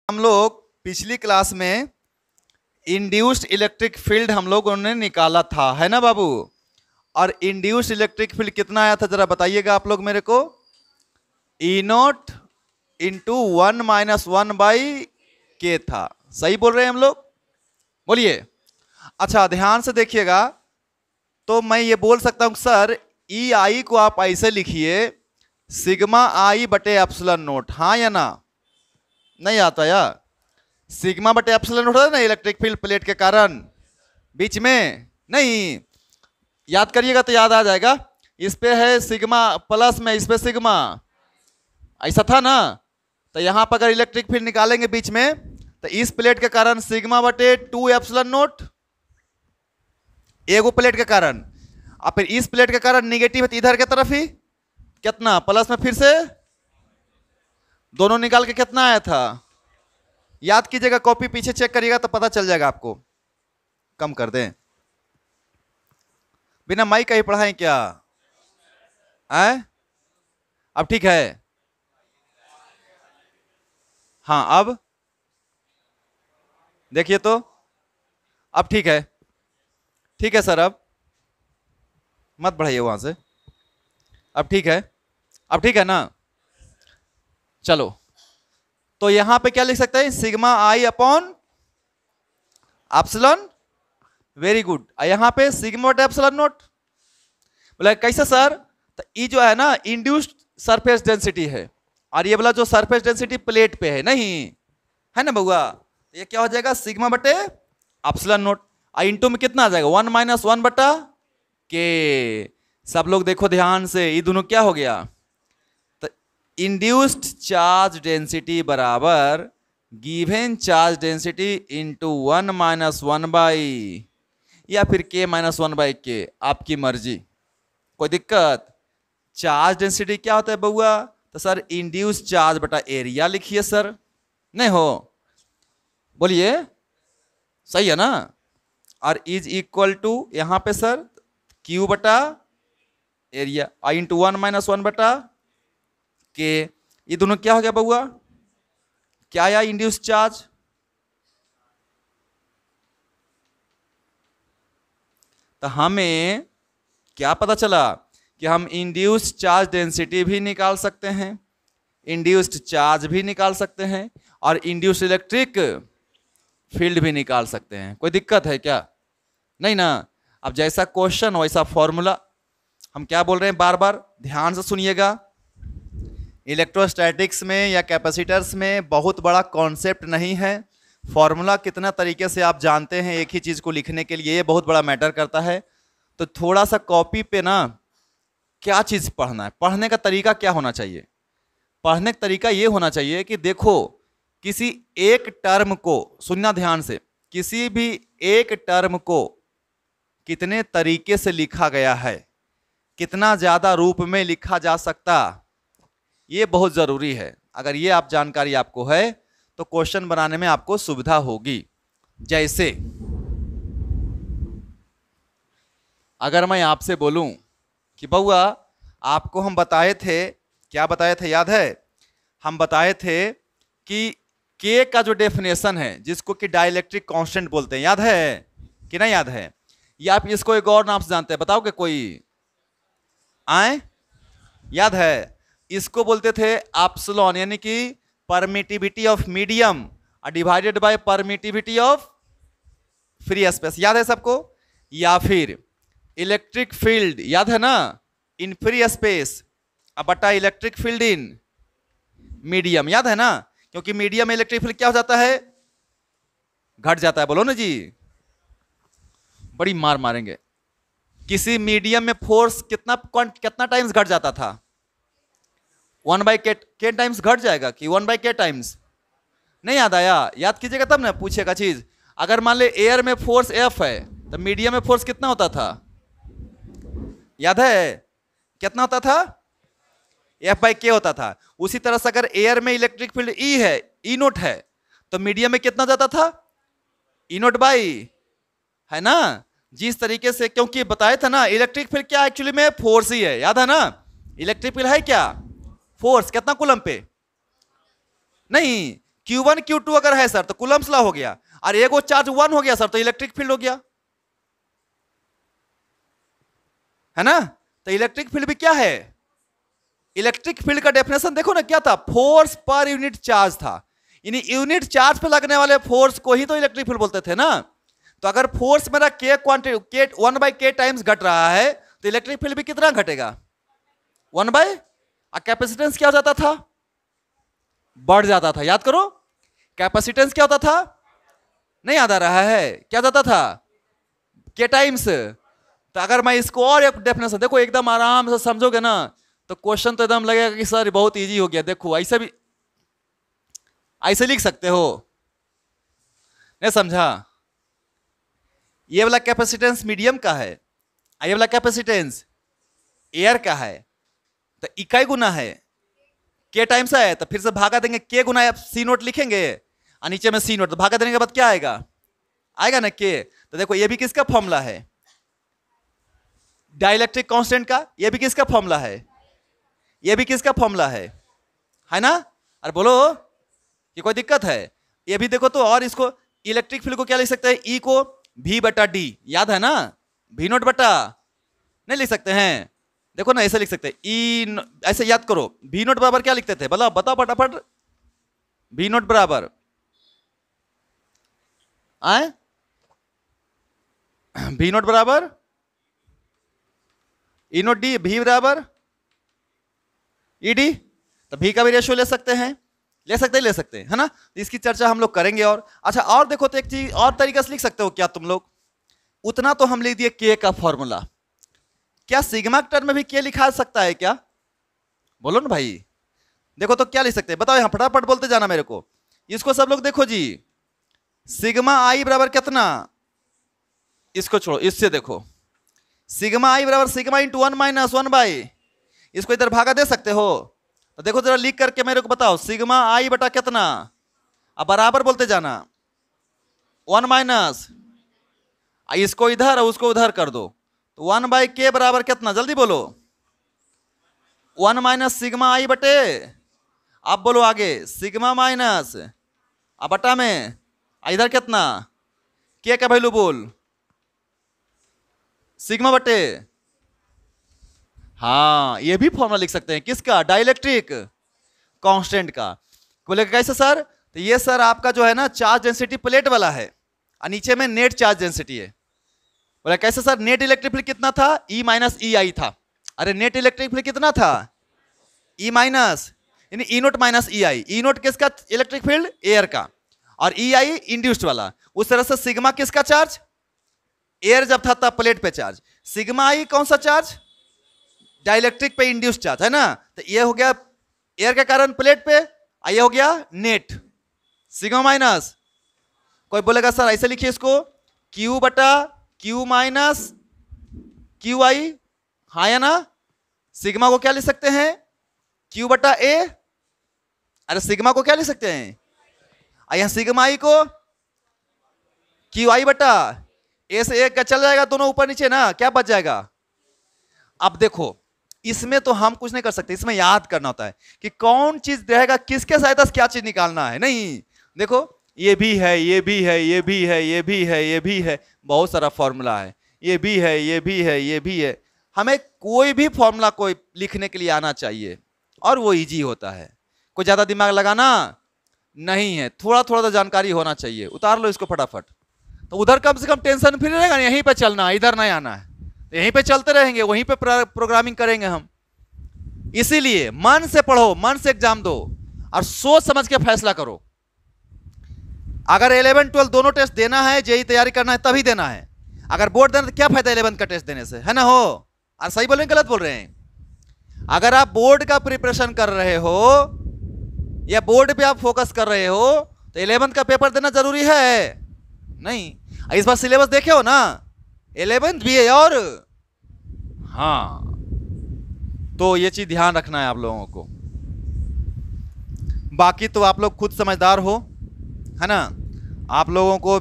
हम लोग पिछली क्लास में इंड्यूस्ड इलेक्ट्रिक फील्ड हम लोगों ने निकाला था, है ना बाबू। और इंड्यूस्ड इलेक्ट्रिक फील्ड कितना आया था जरा बताइएगा आप लोग मेरे को। ई नॉट इंटू 1-1/k था। सही बोल रहे हैं हम लोग, बोलिए। अच्छा ध्यान से देखिएगा, तो मैं ये बोल सकता हूं सर ई आई को आप ऐसे लिखिए सिग्मा आई बटे एप्सिलॉन नोट, हाँ या ना? नहीं आता यार, सिग्मा बटे एप्सिलॉन नोट होता है ना इलेक्ट्रिक फील्ड प्लेट के कारण बीच में। नहीं याद करिएगा तो याद आ जाएगा। इस पे है सिग्मा प्लस में, इस पे सिग्मा, ऐसा था ना। तो यहां पर अगर इलेक्ट्रिक फील्ड निकालेंगे बीच में तो इस प्लेट के कारण सिग्मा बटे 2 एप्सिलॉन नोट एगो प्लेट के कारण, और फिर इस प्लेट के कारण निगेटिव है तो इधर की तरफ ही कितना प्लस में, फिर से दोनों निकाल के कितना आया था याद कीजिएगा, कॉपी पीछे चेक करिएगा तो पता चल जाएगा आपको। कम कर दें, बिना माइक का ही पढ़ाएं क्या? आए अब ठीक है? हाँ अब देखिए तो, अब ठीक है? ठीक है सर, अब मत बढ़ाइए वहां से। अब ठीक है? अब ठीक है ना? चलो तो यहां पे क्या लिख सकते हैं, सिग्मा आई अपॉन एप्सिलॉन, वेरी गुड। यहां पे सिग्मा बटे एप्सिलॉन नोट। बोला कैसे सर? तो ये जो है ना इंड्यूस्ड सरफेस डेंसिटी है, और ये वाला जो सरफेस डेंसिटी प्लेट पे है, नहीं है ना बउआ, ये क्या हो जाएगा सिग्मा बटे एप्सिलॉन नोट। इंटू में कितना आ जाएगा 1-1/k। सब लोग देखो ध्यान से, ये दोनों क्या हो गया, तो इंड्यूस्ड चार्ज डेंसिटी बराबर गिवन चार्ज डेंसिटी इंटू 1-1/, या फिर k-1/k, आपकी मर्जी, कोई दिक्कत। चार्ज डेंसिटी क्या होता है बउआ? तो सर इंड्यूस चार्ज बटा एरिया लिखिए सर, नहीं हो? बोलिए, सही है ना? और इज इक्वल टू यहां पे सर Q बटा एरिया इंटू 1-1/k। ये दोनों क्या हो गया बउआ, क्या आया इंड्यूस चार्ज? तो हमें क्या पता चला कि हम इंड्यूस्ड चार्ज डेंसिटी भी निकाल सकते हैं, इंड्यूस्ड चार्ज भी निकाल सकते हैं, और इंड्यूस्ड इलेक्ट्रिक फील्ड भी निकाल सकते हैं। कोई दिक्कत है क्या? नहीं ना। अब जैसा क्वेश्चन वैसा फॉर्मूला। हम क्या बोल रहे हैं बार बार ध्यान से सुनिएगा, इलेक्ट्रोस्टैटिक्स में या कैपेसिटर्स में बहुत बड़ा कॉन्सेप्ट नहीं है। फॉर्मूला कितना तरीके से आप जानते हैं एक ही चीज को लिखने के लिए, ये बहुत बड़ा मैटर करता है। तो थोड़ा सा कॉपी पे ना क्या चीज पढ़ना है, पढ़ने का तरीका क्या होना चाहिए? पढ़ने का तरीका ये होना चाहिए कि देखो किसी एक टर्म को, सुनना ध्यान से, किसी भी एक टर्म को कितने तरीके से लिखा गया है, कितना ज्यादा रूप में लिखा जा सकता, ये बहुत जरूरी है। अगर ये आप जानकारी आपको है तो क्वेश्चन बनाने में आपको सुविधा होगी। जैसे अगर मैं आपसे बोलूं कि बउआ आपको हम बताए थे, क्या बताए थे याद है? हम बताए थे कि K का जो डेफिनेशन है जिसको कि डाइलेक्ट्रिक कांस्टेंट बोलते हैं, याद है कि नहीं याद है? या आप इसको एक और नाम से जानते हैं, बताओगे कोई? आए याद है? इसको बोलते थे एप्सिलॉन, यानी कि permittivity of medium divided by permittivity of free space, याद है सबको? या फिर इलेक्ट्रिक फील्ड, याद है ना, इन फ्री स्पेस बटा इलेक्ट्रिक फील्ड इन मीडियम, याद है ना? क्योंकि मीडियम में इलेक्ट्रिक फील्ड क्या हो जाता है, घट जाता है। बोलो ना जी, बड़ी मार मारेंगे। किसी मीडियम में फोर्स कितना टाइम्स घट जाता था? 1/k टाइम्स घट जाएगा कि 1/k टाइम्स? नहीं याद आया? याद कीजिएगा तब ना पूछेगा चीज। अगर मान ले एयर में फोर्स F है तो मीडियम में फोर्स कितना होता था, याद है? कितना होता था? F/k होता था। उसी तरह से अगर एयर में इलेक्ट्रिक फील्ड E है, E नोट है, तो मीडियम में कितना जाता था? E नोट बाई, है ना? जिस तरीके से, क्योंकि बताया था ना इलेक्ट्रिक फील्ड क्या एक्चुअली में फोर्स ही है, याद है ना? इलेक्ट्रिक फील्ड है क्या? फोर्स। कितना कूलम पे? नहीं, Q1 Q2 अगर है सर तो कूलम्स लॉ हो गया, और एगो चार्ज 1 हो गया सर तो इलेक्ट्रिक फील्ड हो गया, है ना। तो इलेक्ट्रिक फील्ड भी क्या है, इलेक्ट्रिक फील्ड का डेफिनेशन देखो ना क्या था, फोर्स पर यूनिट चार्ज था, यानी यूनिट चार्ज पे लगने वाले फोर्स को ही तो इलेक्ट्रिक फील्ड बोलते थे ना। तो अगर फोर्स मेरा के क्वांटिटी के 1/k टाइम्स घट रहा है तो इलेक्ट्रिक फील्ड भी कितना घटेगा, 1/, और कैपेसिटेंस क्या हो जाता था, बढ़ जाता था। याद करो कैपेसिटेंस क्या होता था, नहीं याद आ रहा है, क्या जाता था, के टाइम्स। तो अगर मैं इसको और एक डेफिनेशन देखो एकदम आराम से समझोगे ना तो क्वेश्चन तो एकदम लगेगा कि सर बहुत इजी हो गया। देखो ऐसे भी ऐसे लिख सकते हो, नहीं समझा। ये वाला कैपेसिटेंस मीडियम का है, ये वाला कैपेसिटेंस एयर का है, तो इकाई गुना है के टाइम्स है, तो फिर से भागा देंगे के गुना सी नोट लिखेंगे और नीचे में सी नोट, तो भागा देने के बाद क्या आएगा, आएगा ना के। तो देखो ये भी किसका फॉर्मूला है, डाइलेक्ट्रिक कांस्टेंट का, ये भी किसका फॉर्मूला है, ये भी किसका फॉर्मूला है ना। अरे बोलो कि कोई दिक्कत है, ये भी देखो तो। और इसको इलेक्ट्रिक फील्ड को क्या लिख सकते हैं, ई को V/D, याद है ना, V नोट बटा, नहीं लिख सकते हैं, देखो ना ऐसे लिख सकते हैं ई, ऐसे याद करो V नोट बराबर क्या लिखते थे, बताओ बताओ फटाफट, V नोट बराबर आए, V नोट बराबर ई नोट डी, V बराबर ED, तो V का भी रेशियो ले सकते हैं, ले सकते हैं, है ना। इसकी चर्चा हम लोग करेंगे। और अच्छा और देखो तो एक चीज और तरीका से लिख सकते हो क्या तुम लोग, उतना तो हम लिख दिए के का फॉर्मूला, क्या सिग्मा के टर्म में भी के लिखा सकता है क्या, बोलो ना भाई। देखो तो क्या लिख सकते हैं, बताओ यहां फटाफट बोलते जाना मेरे को। इसको सब लोग देखो जी, सिग्मा आई बराबर कितना, इसको छोड़ो, इससे देखो सिग्मा आई बराबर सिग्मा इंटू 1 - 1/, इसको इधर भागा दे सकते हो। तो देखो जरा लिख करके मेरे को बताओ, सिग्मा आई बटा कितना, अब बराबर बोलते जाना, 1 - इसको इधर और उसको उधर कर दो, तो 1/k बराबर कितना, जल्दी बोलो, 1 - सिग्मा आई बटे, अब बोलो आगे, सिग्मा माइनस अब बटा में इधर कितना, के का वैल्यू बोल, सिग्मा बटे, हाँ ये भी फॉर्मूला लिख सकते हैं किसका, डाइलेक्ट्रिक कांस्टेंट का। बोले कैसे सर, तो ये सर आपका जो है ना चार्ज डेंसिटी प्लेट वाला है और नीचे में नेट चार्ज डेंसिटी है। बोले कैसे सर, नेट इलेक्ट्रिक फील्ड कितना था, E - EI था। अरे नेट इलेक्ट्रिक फील्ड कितना था, E- यानी E note - EI, E note किसका इलेक्ट्रिक फील्ड, एयर का, और EI इंड्यूस्ड वाला। उस तरह से सिग्मा किसका चार्ज, एयर जब था तब प्लेट पे चार्ज, सिग्मा आई कौन सा चार्ज, डाइलेक्ट्रिक पे इंड्यूस्ड चार्ज, है ना। तो ये हो गया एयर के कारण प्लेट पे, ये हो गया नेट सिग्मा माइनस। कोई बोलेगा सर ऐसे लिखिए इसको, Q बटा Q माइनस QI, हाँ या ना। सिग्मा को क्या लिख सकते हैं, Q बटा A, अरे सिग्मा को क्या लिख सकते हैं, यहां सिग्मा आई को QI बटा A से एक चल जाएगा, दोनों ऊपर नीचे ना, क्या बच जाएगा। अब देखो इसमें तो हम कुछ नहीं कर सकते, इसमें याद करना होता है कि कौन चीज रहेगा, किसके सहायता से क्या चीज निकालना है। नहीं देखो ये भी है, ये भी है, ये भी है, ये भी है, ये भी है, बहुत सारा फॉर्मूला है, ये भी है, ये भी है, ये भी है। हमें कोई भी फॉर्मूला कोई लिखने के लिए आना चाहिए और वो इजी होता है, कोई ज्यादा दिमाग लगाना नहीं है, थोड़ा थोड़ा तो जानकारी होना चाहिए। उतार लो इसको फटाफट, तो उधर कम से कम टेंशन फ्री रहेगा, यहीं पे चलना, इधर नहीं आना है, यहीं पे चलते रहेंगे, वहीं पे प्रोग्रामिंग करेंगे हम। इसीलिए मन से पढ़ो, मन से एग्जाम दो और सोच समझ के फैसला करो। अगर 11 12 दोनों टेस्ट देना है, जेई तैयारी करना है तभी देना है। अगर बोर्ड देना तो क्या फायदा 11 का टेस्ट देने से, है ना। हो और सही बोल रहे हैं गलत बोल रहे हैं। अगर आप बोर्ड का प्रिपरेशन कर रहे हो या बोर्ड पे आप फोकस कर रहे हो तो 11 का पेपर देना जरूरी है नहीं। इस बार सिलेबस देखे हो ना, 11th भी है, और हाँ तो ये चीज ध्यान रखना है आप लोगों को। बाकी तो आप लोग खुद समझदार हो, है ना। आप लोगों को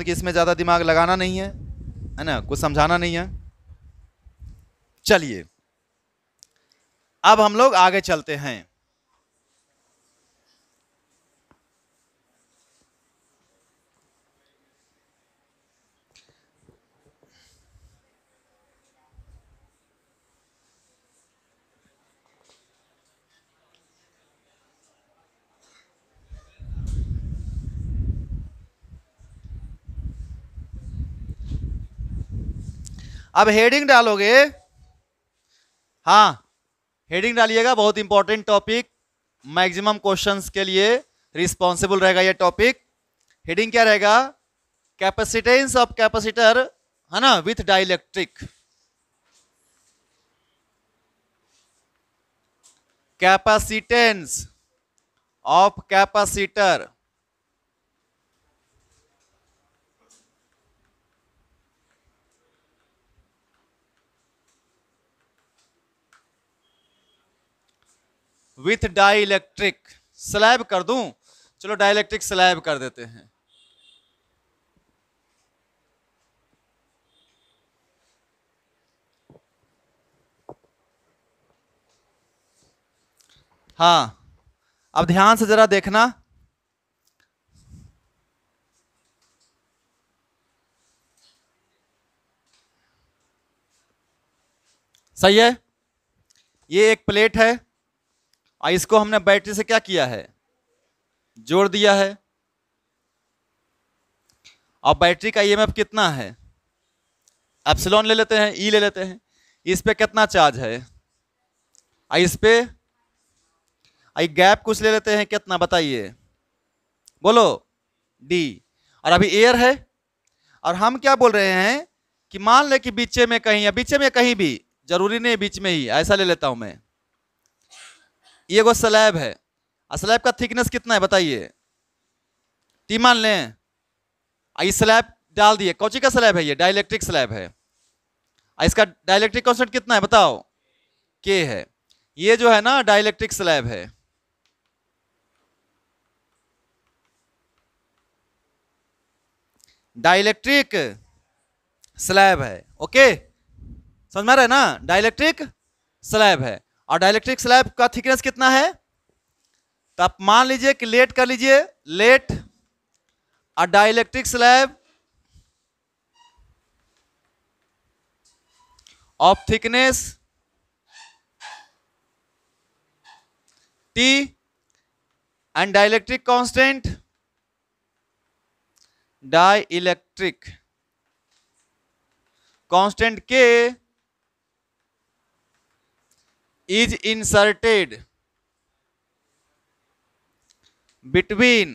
इसमें ज्यादा दिमाग लगाना नहीं है ना, कुछ समझाना नहीं है। चलिए अब हम लोग आगे चलते हैं। अब हेडिंग डालोगे, हाँ हेडिंग डालिएगा, बहुत इंपॉर्टेंट टॉपिक, मैक्सिमम क्वेश्चंस के लिए रिस्पॉन्सिबल रहेगा ये टॉपिक। हेडिंग क्या रहेगा? कैपेसिटेंस ऑफ कैपेसिटर, है ना, with dielectric. Capacitance of capacitor with dielectric. Slab कर दूं? चलो डाइलेक्ट्रिक स्लैब कर देते हैं। हाँ, अब ध्यान से जरा देखना। सही है, ये एक प्लेट है और इसको हमने बैटरी से क्या किया है? जोड़ दिया है। और बैटरी का ईएमएफ कितना है? एप्सिलॉन ले लेते हैं, ई ले लेते हैं। इस पे कितना चार्ज है? इस पे आई गैप कुछ ले लेते हैं, कितना बताइए, बोलो, डी। और अभी एयर है, और हम क्या बोल रहे हैं कि मान ले कि बीचे में कहीं, या बीचे में कहीं भी, जरूरी नहीं बीच में ही, ऐसा ले लेता हूं मैं। ये वो स्लैब है, स्लैब का थिकनेस कितना है बताइए? टी मान लें। इस स्लैब डाल दिए, कौची का स्लैब है? ये डाइलेक्ट्रिक स्लैब है। इसका डाइलेक्ट्रिक कांस्टेंट कितना है बताओ? के है। ये जो है ना डाइलेक्ट्रिक स्लैब है। डाइलेक्ट्रिक स्लैब है, ओके, समझ में आ रहा है ना? डाइलेक्ट्रिक स्लैब है, और डाइलेक्ट्रिक स्लैब का थिकनेस कितना है? तो आप मान लीजिए कि लेट कर लीजिए, let a dielectric slab of thickness T and dielectric constant dielectric constant K is inserted between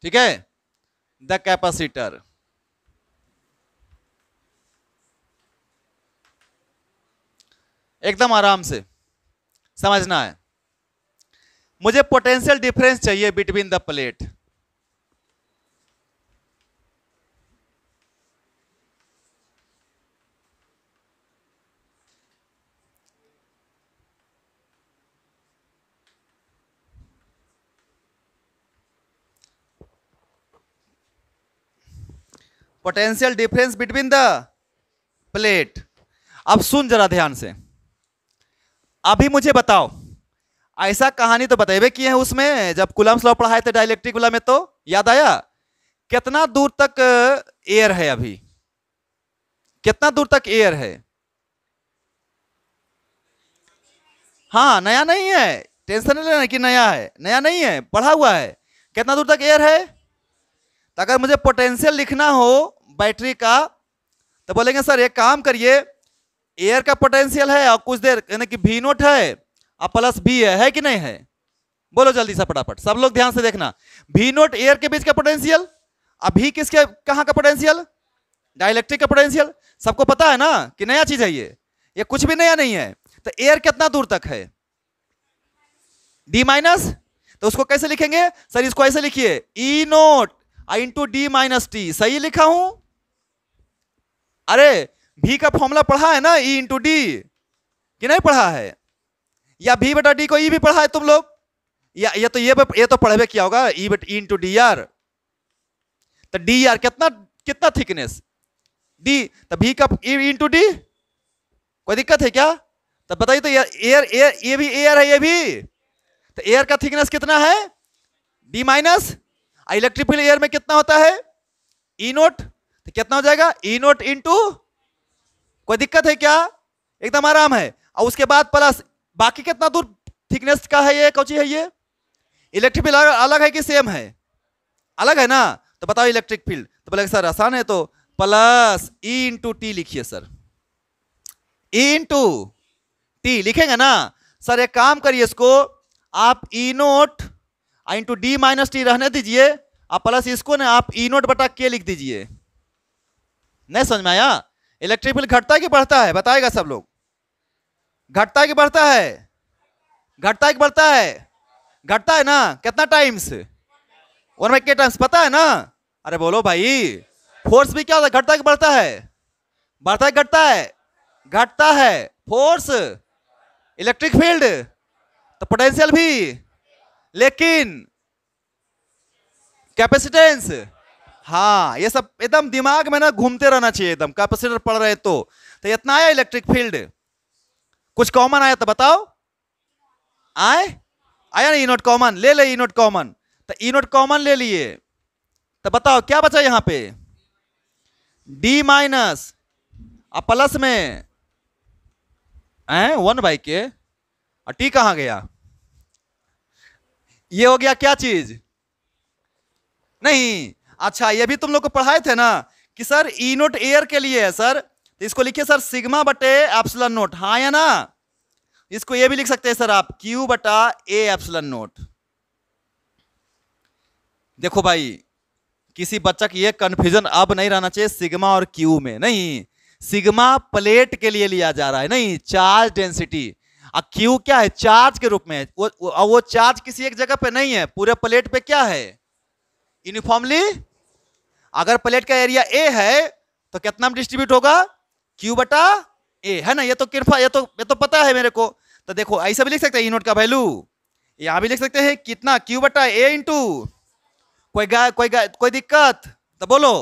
ठीक है, द कैपेसिटर। एकदम आराम से समझना है। मुझे पोटेंशियल डिफरेंस चाहिए between the plate. Potential difference between the plate. अब सुन जरा ध्यान से, अभी मुझे बताओ, ऐसा कहानी तो बताइए किए हैं उसमें, जब कूलम्स लॉ पढ़ाए थे डाइलेक्ट्रिक वाला में, तो याद आया कितना दूर तक एयर है? अभी कितना दूर तक एयर है? हाँ, नया नहीं है, टेंशन नहीं लेना कि नया है, नया नहीं है, पढ़ा हुआ है। कितना दूर तक एयर है? तो अगर मुझे पोटेंशियल लिखना हो बैटरी का, तो बोलेंगे सर एक काम करिए, एयर का पोटेंशियल है और कुछ देर यानी कि V नोट है और प्लस B है कि नहीं है? बोलो जल्दी से फटाफट, सब लोग ध्यान से देखना। V नोट एयर के बीच का पोटेंशियल, अब V किसके कहां का पोटेंशियल? डाइलेक्ट्रिक का पोटेंशियल। सबको पता है ना कि नया चीज है ये कुछ भी नया नहीं है। तो एयर कितना दूर तक है? D minus. तो उसको कैसे लिखेंगे सर? इसको ऐसे लिखिए, E note into D minus T। सही लिखा हूं? अरे V का फॉर्मूला पढ़ा है ना, E इंटू डी, कि नहीं पढ़ा है? या V बटा D को E भी पढ़ा है तुम लोग? या ये तो पढ़े किया होगा, E इंटू डी आर। तो डी आर कितना थिकनेस? D। तो V का E इंटू डी, कोई दिक्कत है क्या? तो बताइए, तो एयर ये भी एयर है, ये भी। तो एयर का थिकनेस कितना है? D minus. Electric field air में कितना होता है? E note. तो कितना हो जाएगा? E नोट इंटू, कोई दिक्कत है क्या? एकदम आराम है। और उसके बाद प्लस बाकी कितना दूर थिकनेस का है? ये कौन सी है? ये इलेक्ट्रिक फील्ड अलग है कि सेम है? अलग है ना, तो बताओ इलेक्ट्रिक फील्ड। तो बोले सर आसान है, तो प्लस ई इंटू टी लिखिए सर, ई इंटू टी लिखेंगे ना सर। एक काम करिए, इसको आप E naught into D minus T रहने दीजिए, आप प्लस इसको ना आप ई नोट बटा के लिख दीजिए। नहीं समझ में आया? इलेक्ट्रिक फील्ड घटता है कि बढ़ता है, बताएगा सब लोग। घटता है कि बढ़ता है? घटता है कि बढ़ता है? घटता है ना। कितना टाइम्स? 1/k टाइम्स, पता है ना? अरे बोलो भाई। फोर्स भी क्या होता है, घटता है कि बढ़ता है? बढ़ता है, घटता है? घटता है। फोर्स, इलेक्ट्रिक फील्ड, तो पोटेंशियल भी, लेकिन कैपेसिटेंस। हाँ, ये सब एकदम दिमाग में ना घूमते रहना चाहिए एकदम। कैपेसिटर पढ़ रहे तो इतना आया इलेक्ट्रिक फील्ड। कुछ कॉमन आया तो बताओ। आया ना? ई नोट कॉमन ले ले, ई नोट कॉमन, तो ई नोट कॉमन ले लिए, तो बताओ क्या बचा यहां पे? डी माइनस अब प्लस में 1/k, और टी कहां गया? ये हो गया क्या चीज? नहीं। अच्छा, ये भी तुम लोग को पढ़ाए थे ना कि सर ई नोट एयर के लिए है सर, तो इसको लिखिए सर सिग्मा बटे एप्सिलॉन नोट। हाँ या ना? इसको ये भी लिख सकते हैं सर आप, Q बटा ए एप्सिलॉन नोट। देखो भाई, किसी बच्चा की ये कंफ्यूजन अब नहीं रहना चाहिए सिग्मा और Q में। नहीं, सिग्मा प्लेट के लिए लिया जा रहा है, नहीं चार्ज डेंसिटी। और Q क्या है? चार्ज के रूप में है। वो चार्ज किसी एक जगह पे नहीं है, पूरे प्लेट पे क्या है? यूनिफॉर्मली। अगर प्लेट का एरिया ए है तो कितना में डिस्ट्रीब्यूट होगा? Q बटा ए, है ना? ये तो किरफा, ये तो पता है मेरे को। तो देखो ऐसा भी लिख सकते हैं, ई नोट का वैल्यू यहां भी लिख सकते हैं कितना? Q बटा ए इंटू, कोई दिक्कत तो बोलो।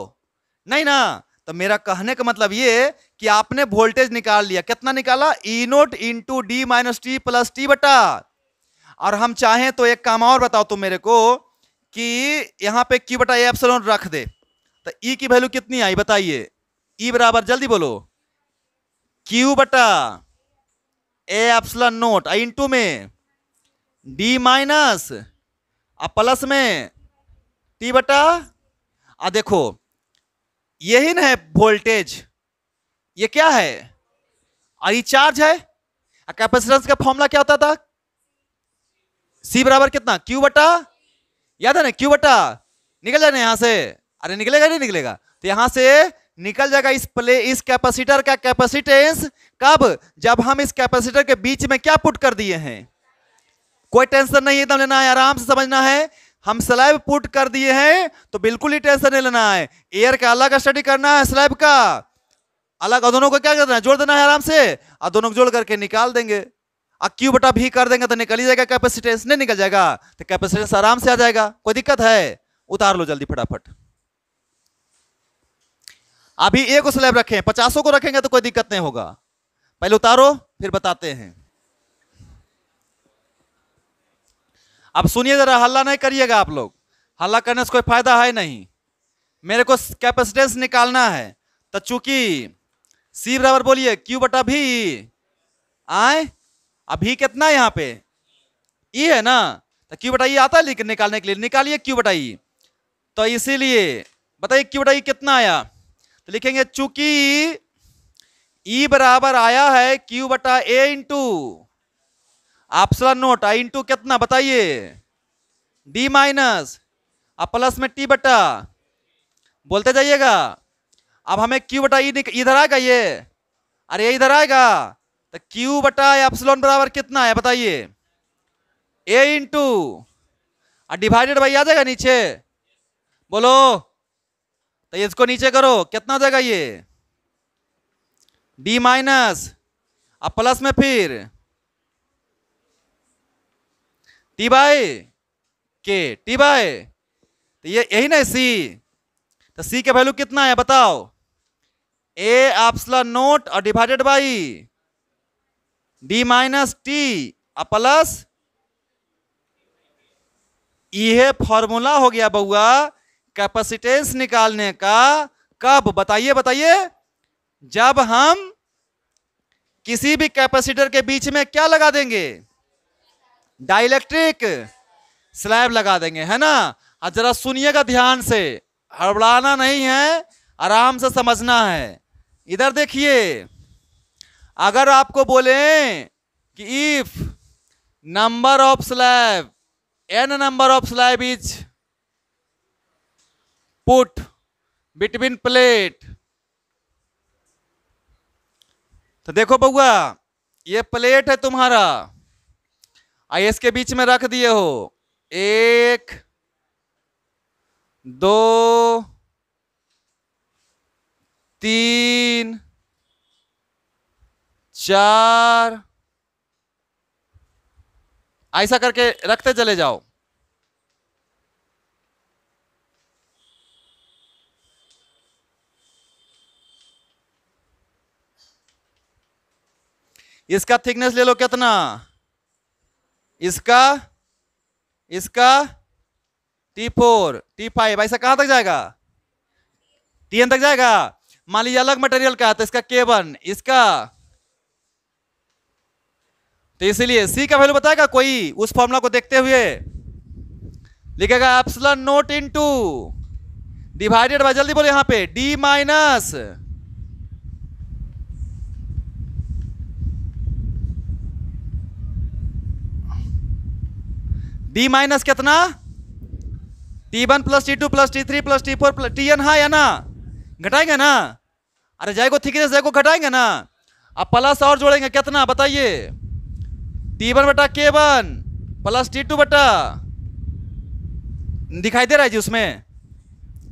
नहीं ना? तो मेरा कहने का मतलब ये कि आपने वोल्टेज निकाल लिया। कितना निकाला? E naught into D minus T plus T बटा। और हम चाहें तो एक काम और बताओ तुम मेरे को कि यहां पे Q बटा ए एप्सिलॉन रख दे, तो ई की वैल्यू कितनी आई बताइए? ई बराबर, जल्दी बोलो, Q बटा ए एप्सिलॉन नोट इंटू में डी माइनस प्लस में टी बटा। देखो यही ना है वोल्टेज, ये क्या है? और ये चार्ज है। कैपेसिटेंस का फॉर्मूला क्या होता था? C बराबर कितना? Q बटा, याद है ना? Q बटा, निकल जाए ना यहां से। अरे निकलेगा नहीं निकलेगा? तो यहां से निकल जाएगा इस कैपेसिटर का कैपेसिटेंस। कब? जब हम इस कैपेसिटर के बीच में क्या पुट कर दिए हैं। कोई टेंशन नहीं एकदम लेना है, आराम से समझना है। हम स्लैब पुट कर दिए हैं तो बिल्कुल ही टेंशन नहीं लेना है। एयर का अलग स्टडी करना है, स्लैब का अलग, और दोनों को क्या करना है? जोड़ देना है आराम से, और दोनों को जोड़ करके निकाल देंगे। Q बटा भी कर देंगे तो निकल ही जाएगा कैपेसिटेंस। नहीं निकल जाएगा तो कैपेसिटेंस आराम से आ जाएगा। कोई दिक्कत है? उतार लो जल्दी फटाफट। अभी एक स्लैब रखें, 50 को रखेंगे तो कोई दिक्कत नहीं होगा। पहले उतारो फिर बताते हैं। अब सुनिए जरा, हल्ला नहीं करिएगा आप लोग, हल्ला करने से कोई फायदा है नहीं। मेरे को कैपेसिटेंस निकालना है, तो चूंकि C बराबर बोलिए Q बटा भी, अभी कितना यहां पे E है ना, तो Q बटा E आता है लेकिन निकालने के लिए, निकालिए Q बटा E। तो इसीलिए बताइए Q बटा E कितना आया? तो लिखेंगे चूंकि E बराबर आया है Q बटा A into epsilon note into कितना बताइए? D माइनस प्लस में T बटा, बोलते जाइएगा। अब हमें Q बटा E इधर आएगा ये, अरे ये इधर आएगा, तो Q बटा एप्सिलॉन बराबर कितना है बताइए? A इंटू डिवाइडेड बाई आ जाएगा नीचे, बोलो। तो इसको नीचे करो, कितना हो जाएगा ये? D माइनस प्लस में फिर T बाय के, T बाय, तो ये यही ना C। तो C का वैल्यू कितना है बताओ? A एप्सिलॉन नोट और divided by D minus T plus, यह फॉर्मूला हो गया बउआ कैपेसिटेंस निकालने का। कब बताइए? बताइए, जब हम किसी भी कैपेसिटर के बीच में क्या लगा देंगे? डाइलेक्ट्रिक स्लैब लगा देंगे, है ना। और जरा सुनिएगा ध्यान से, हड़बड़ाना नहीं है, आराम से समझना है। इधर देखिए, अगर आपको बोले कि if number of slab n number of slab is put between plate, तो देखो बउआ, ये प्लेट है तुम्हारा, आई इसके बीच में रख दिए हो 1 2 3 4, ऐसा करके रखते चले जाओ। इसका थिकनेस ले लो कितना, इसका T4 T5, ऐसा कहां तक जाएगा, Tn तक जाएगा। मान लीजिए अलग मटेरियल का है तो इसका K1, इसका, तो इसीलिए C का वैल्यू बताएगा कोई, उस फॉर्मूला को देखते हुए लिखेगा epsilon note into divided by, जल्दी बोलो यहां पे, D माइनस D माइनस कितना, T1 plus T2 plus T3 plus T4 plus Tn, हाँ या ना, घटाएंगे ना, अरे जाएगो थिकनेस जाएगो घटाएंगे ना, अब प्लस और जोड़ेंगे कितना बताइए, T1 बटा K1 प्लस T2 बटा, दिखाई दे रहा है जी उसमें,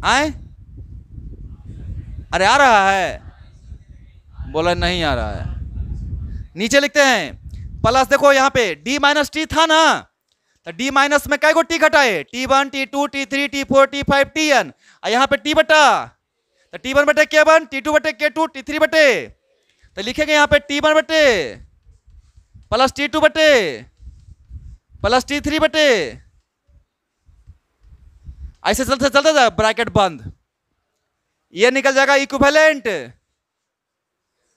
आए, अरे आ रहा है, बोला नहीं आ रहा है, नीचे लिखते हैं प्लस, देखो यहाँ पे D माइनस T था ना, तो D माइनस में काय को T घटाए, T1 T2 T3 T4 T5 Tn, और यहाँ पे T बटा, तो T1 बटे K1 T2 बटे K2 T3 बटे, तो लिखेंगे यहाँ पे T1 बटे प्लस T2 बटे प्लस T3 बटे, ऐसे चलते चलते जाए, ब्रैकेट बंद, ये निकल जाएगा इक्विवेलेंट।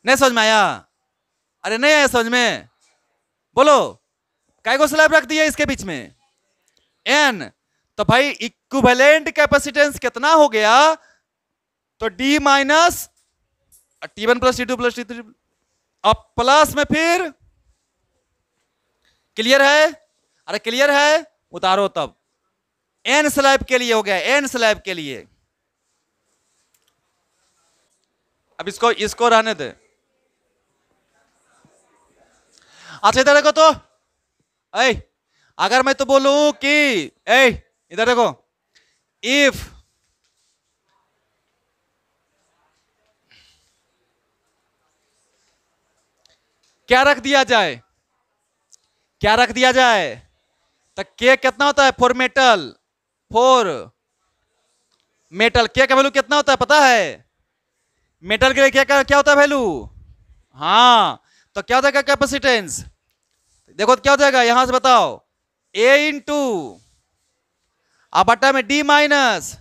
नहीं समझ में आया, अरे नहीं आया समझ में, बोलो काय को स्लैब रख दिया इसके बीच में n, तो भाई इक्विवेलेंट कैपेसिटेंस कितना हो गया, तो D minus T1 plus T2 plus T3, अब प्लस में फिर, क्लियर है, अरे क्लियर है, उतारो तब, n स्लैब के लिए हो गया, n स्लैब के लिए। अब इसको रहने दे। अच्छा इधर देखो तो, अगर मैं तो बोलूं कि इधर देखो, इफ क्या रख दिया जाए, क्या रख दिया जाए, तो K कितना होता है फॉर मेटल, K का वैल्यू कितना होता है पता है, मेटल के लिए क्या होता है वैल्यू, हाँ, तो क्या हो जाएगा कैपेसिटेंस, देखो क्या हो जाएगा यहां से बताओ, A इंटू अब बटा में D माइनस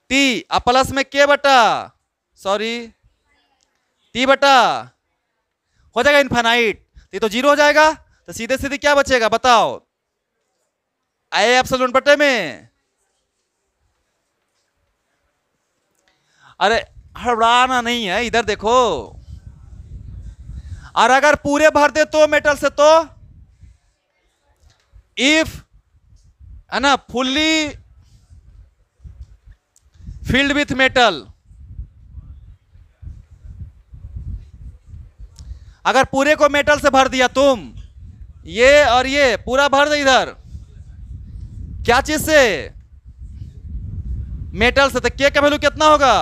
T, अब प्लस में K बटा T बटा, हो जाएगा इनफाइनाइट, ये तो जीरो हो जाएगा, तो सीधे सीधे क्या बचेगा बताओ, I एप्सिलॉन बटे में, अरे हड़बड़ाना नहीं है, इधर देखो, और अगर पूरे भर दे तो मेटल से, तो इफ है ना फुल्ली फिल्ड विथ मेटल, अगर पूरे को मेटल से भर दिया तुम, ये और ये पूरा भर दे इधर, क्या चीज से, मेटल से, तो K का वैल्यू कितना होगा,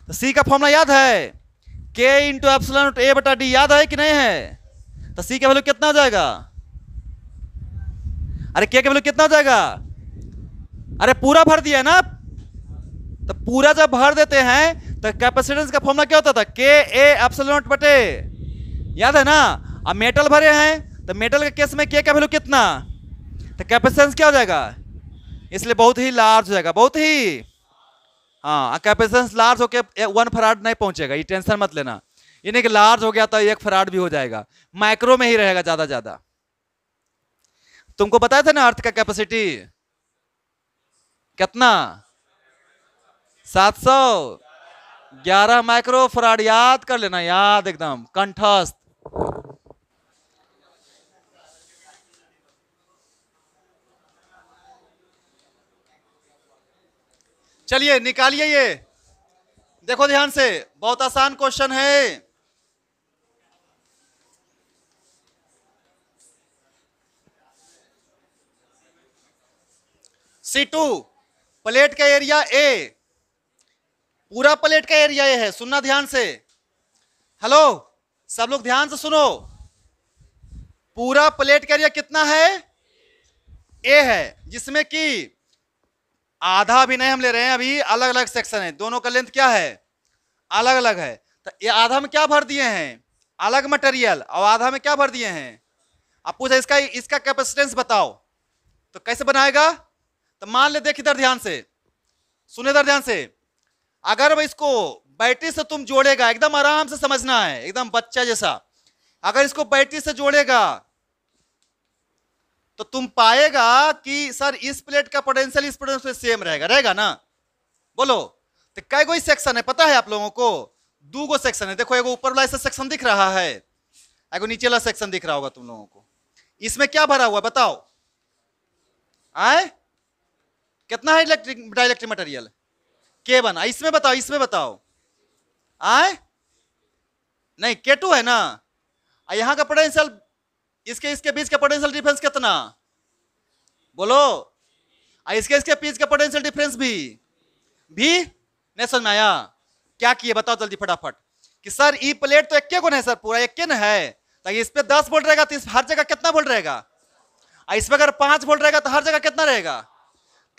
तो C का फॉर्मूला याद है, K इंटू एप्सिलॉन A बटा D, याद है कि नहीं है, तो C का वैल्यू कितना हो जाएगा, अरे K का वैल्यू कितना हो जाएगा, अरे पूरा भर दिया ना, तो पूरा जब भर देते हैं तो कैपेसिटेंस का फॉर्मूला क्या होता था, K A एप्सिलॉन बटे, याद है ना, अब मेटल भरे हैं तो मेटल के केस में K का वैल्यू कितना, तो कैपेसिटेंस क्या हो जाएगा, इसलिए बहुत ही लार्ज हो जाएगा, बहुत ही, हाँ, कैपेसिटेंस लार्ज होके 1 फराड नहीं पहुंचेगा, ये टेंशन मत लेना, ये नहीं कि लार्ज हो गया तो 1 फराड भी हो जाएगा, माइक्रो में ही रहेगा ज्यादा। तुमको बताया था ना अर्थ का कैपेसिटी, कितना 711 माइक्रो फराड, याद कर लेना, याद एकदम कंठस्थ। चलिए निकालिए ये, देखो ध्यान से, बहुत आसान क्वेश्चन है। C2 प्लेट का एरिया ए, पूरा प्लेट का एरिया ए है, सुनना ध्यान से। हेलो, सब लोग ध्यान से सुनो, पूरा प्लेट का एरिया कितना है? ए है, जिसमें कि आधा भी नहीं हम ले रहे हैं, अभी अलग अलग सेक्शन है, दोनों का लेंथ क्या है? अलग अलग है। तो ये आधा में क्या भर दिए हैं? अलग मटेरियल, और आधा में क्या भर दिए हैं? अब पूछा इसका कैपेसिटेंस बताओ, तो कैसे बनाएगा? तो मान ले, देख इधर ध्यान से, सुने इधर ध्यान से, अगर वो इसको बैटरी से तुम जोड़ेगा, एकदम आराम से समझना है, एकदम बच्चा जैसा, अगर इसको बैटरी से जोड़ेगा तो तुम पाएगा कि सर इस प्लेट का पोटेंशियल इस पोटेंशियल सेम रहेगा, रहेगा ना? बोलो, तो कै गो सेक्शन है पता है आप लोगों को? 2 गो सेक्शन है। देखो, एगो ऊपर वाला ऐसा सेक्शन दिख रहा है, एगो नीचे वाला सेक्शन दिख रहा होगा तुम लोगों को। इसमें क्या भरा हुआ बताओ? आए, कितना है डाइलेक्ट्रिक मटेरियल? K1। इसमें बताओ, इसमें बताओ, आए नहीं K2 है ना? यहां का पोटेंशियल, इसके बीच का पोटेंशियल डिफरेंस कितना? बोलो, इसके बीच का पोटेंशियल डिफरेंस भी नहीं समझ में आया? क्या किए बताओ जल्दी फटाफट, कि सर ई प्लेट तो इक्के को नहीं सर, पूरा इक्के न है, तो इस पे 10 वोल्ट रहेगा, तो इस हर जगह कितना वोल्ट रहेगा? इस पे अगर 5 वोल्ट रहेगा तो हर जगह कितना रहेगा?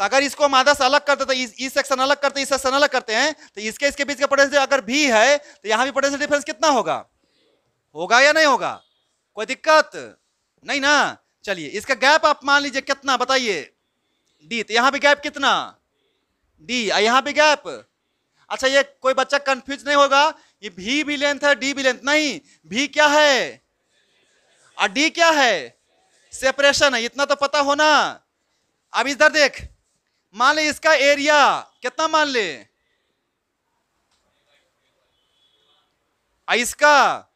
तो अगर इसको हम आधा से अलग करते, तो इस सेक्शन अलग करते, इस सेक्शन अलग करते हैं, तो इसके बीच का पोटेंशियल अगर भी है, तो यहां भी पोटेंशियल डिफरेंस कितना होगा? होगा या नहीं होगा? कोई दिक्कत नहीं ना? चलिए, इसका गैप आप मान लीजिए कितना बताइए? D। तो यहां भी गैप कितना? D। यहां भी गैप। अच्छा, ये कोई बच्चा कंफ्यूज नहीं होगा, ये V भी लेंथ है, D भी लेंथ नहीं, V क्या है और D क्या है? सेपरेशन है, इतना तो पता होना। अब इधर देख, मान ले इसका एरिया कितना, मान ले इसका,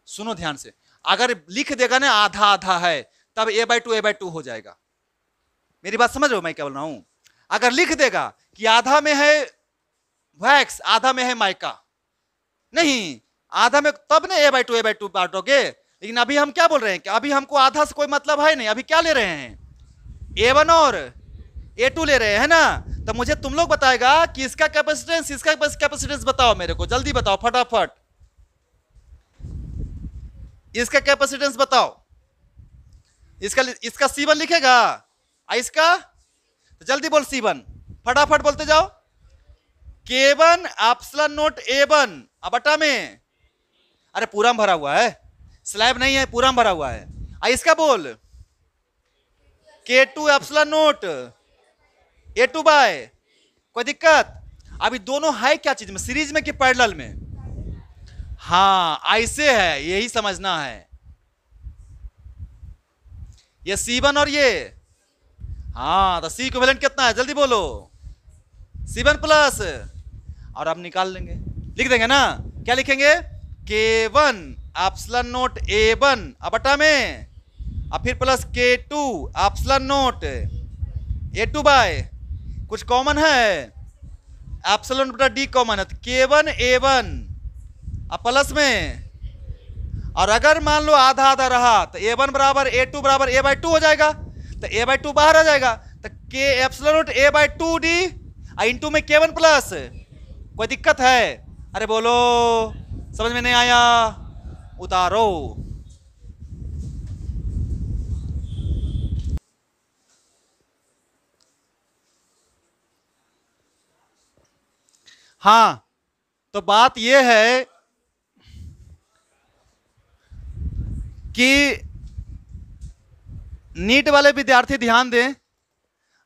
सुनो ध्यान से, अगर लिख देगा ना आधा आधा है, तब A/2 हो जाएगा। मेरी बात समझ रहे हो मैं क्या बोल रहा हूं? अगर लिख देगा कि आधा में है वैक्स, आधा में है माइका, नहीं आधा में, तब ना A/2 बांटोगे। लेकिन अभी हम क्या बोल रहे हैं कि अभी हमको आधा से कोई मतलब है नहीं, अभी क्या ले रहे हैं? A1 और A2 ले रहे हैं ना? तो मुझे तुम लोग बताएगा कि इसका कैपेसिटेंस बताओ मेरे को, जल्दी बताओ फटाफट, इसका कैपेसिटेंस बताओ। इसका C1 लिखेगा, इसका तो जल्दी बोल C1, फटाफट बोलते जाओ। K1 एप्सिलॉन नॉट A1 अब बटा में, अरे पूरा में भरा हुआ है, स्लैब नहीं है, पूरा में भरा हुआ है। इसका बोल K2 epsilon naught A2 bye, कोई दिक्कत? अभी दोनों है क्या चीज में, सीरीज में कि पैरेलल में? हाँ ऐसे है, यही समझना है। ये C1 और ये, हाँ तो C इक्विवेलेंट कितना है जल्दी बोलो? C1 प्लस, और अब निकाल लेंगे, लिख देंगे ना, क्या लिखेंगे? K1 एप्सिलॉन नॉट A1 अब बटा में, अब फिर plus K2 epsilon naught A2 by, कुछ कॉमन है, एप्सिलॉन बटा D कॉमन है, तो K1 A1 अब प्लस में, और अगर मान लो आधा आधा रहा तो A1 बराबर A2 बराबर A/2 हो जाएगा, तो A/2 बाहर आ जाएगा, तो K epsilon not A/2D into में K1 प्लस, कोई दिक्कत है? अरे बोलो, समझ में नहीं आया? उतारो। हाँ, तो बात यह है कि नीट वाले विद्यार्थी ध्यान दें,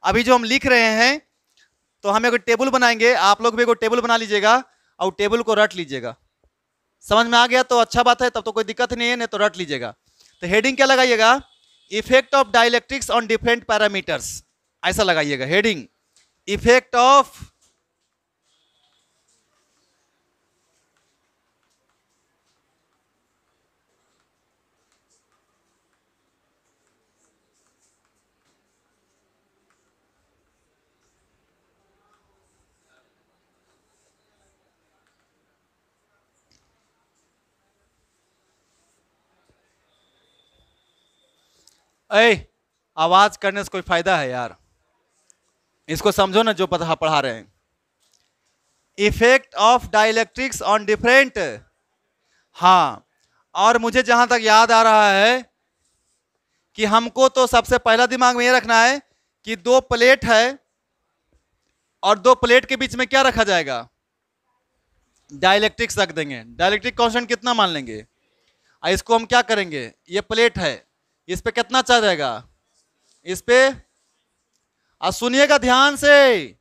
अभी जो हम लिख रहे हैं तो हम एक टेबल बनाएंगे, आप लोग भी एक टेबल बना लीजिएगा और टेबल को रट लीजिएगा। समझ में आ गया तो अच्छा बात है, तब तो कोई दिक्कत नहीं है, नहीं तो रट लीजिएगा। तो हेडिंग क्या लगाइएगा? Effect of dielectrics on different parameters. ऐसा लगाइएगा हेडिंग, इफेक्ट ऑफ आवाज करने से कोई फायदा है यार? इसको समझो ना जो पढ़ा रहे हैं। Effect of dielectrics on different, हाँ, और मुझे जहां तक याद आ रहा है कि हमको तो सबसे पहला दिमाग में ये रखना है कि दो प्लेट है और दो प्लेट के बीच में क्या रखा जाएगा? डाइलेक्ट्रिक्स रख देंगे। डाइलेक्ट्रिक कांस्टेंट कितना मान लेंगे? इसको हम क्या करेंगे, ये प्लेट है, इस पे कितना चार्ज आएगा? इस पे, और सुनिएगा ध्यान से,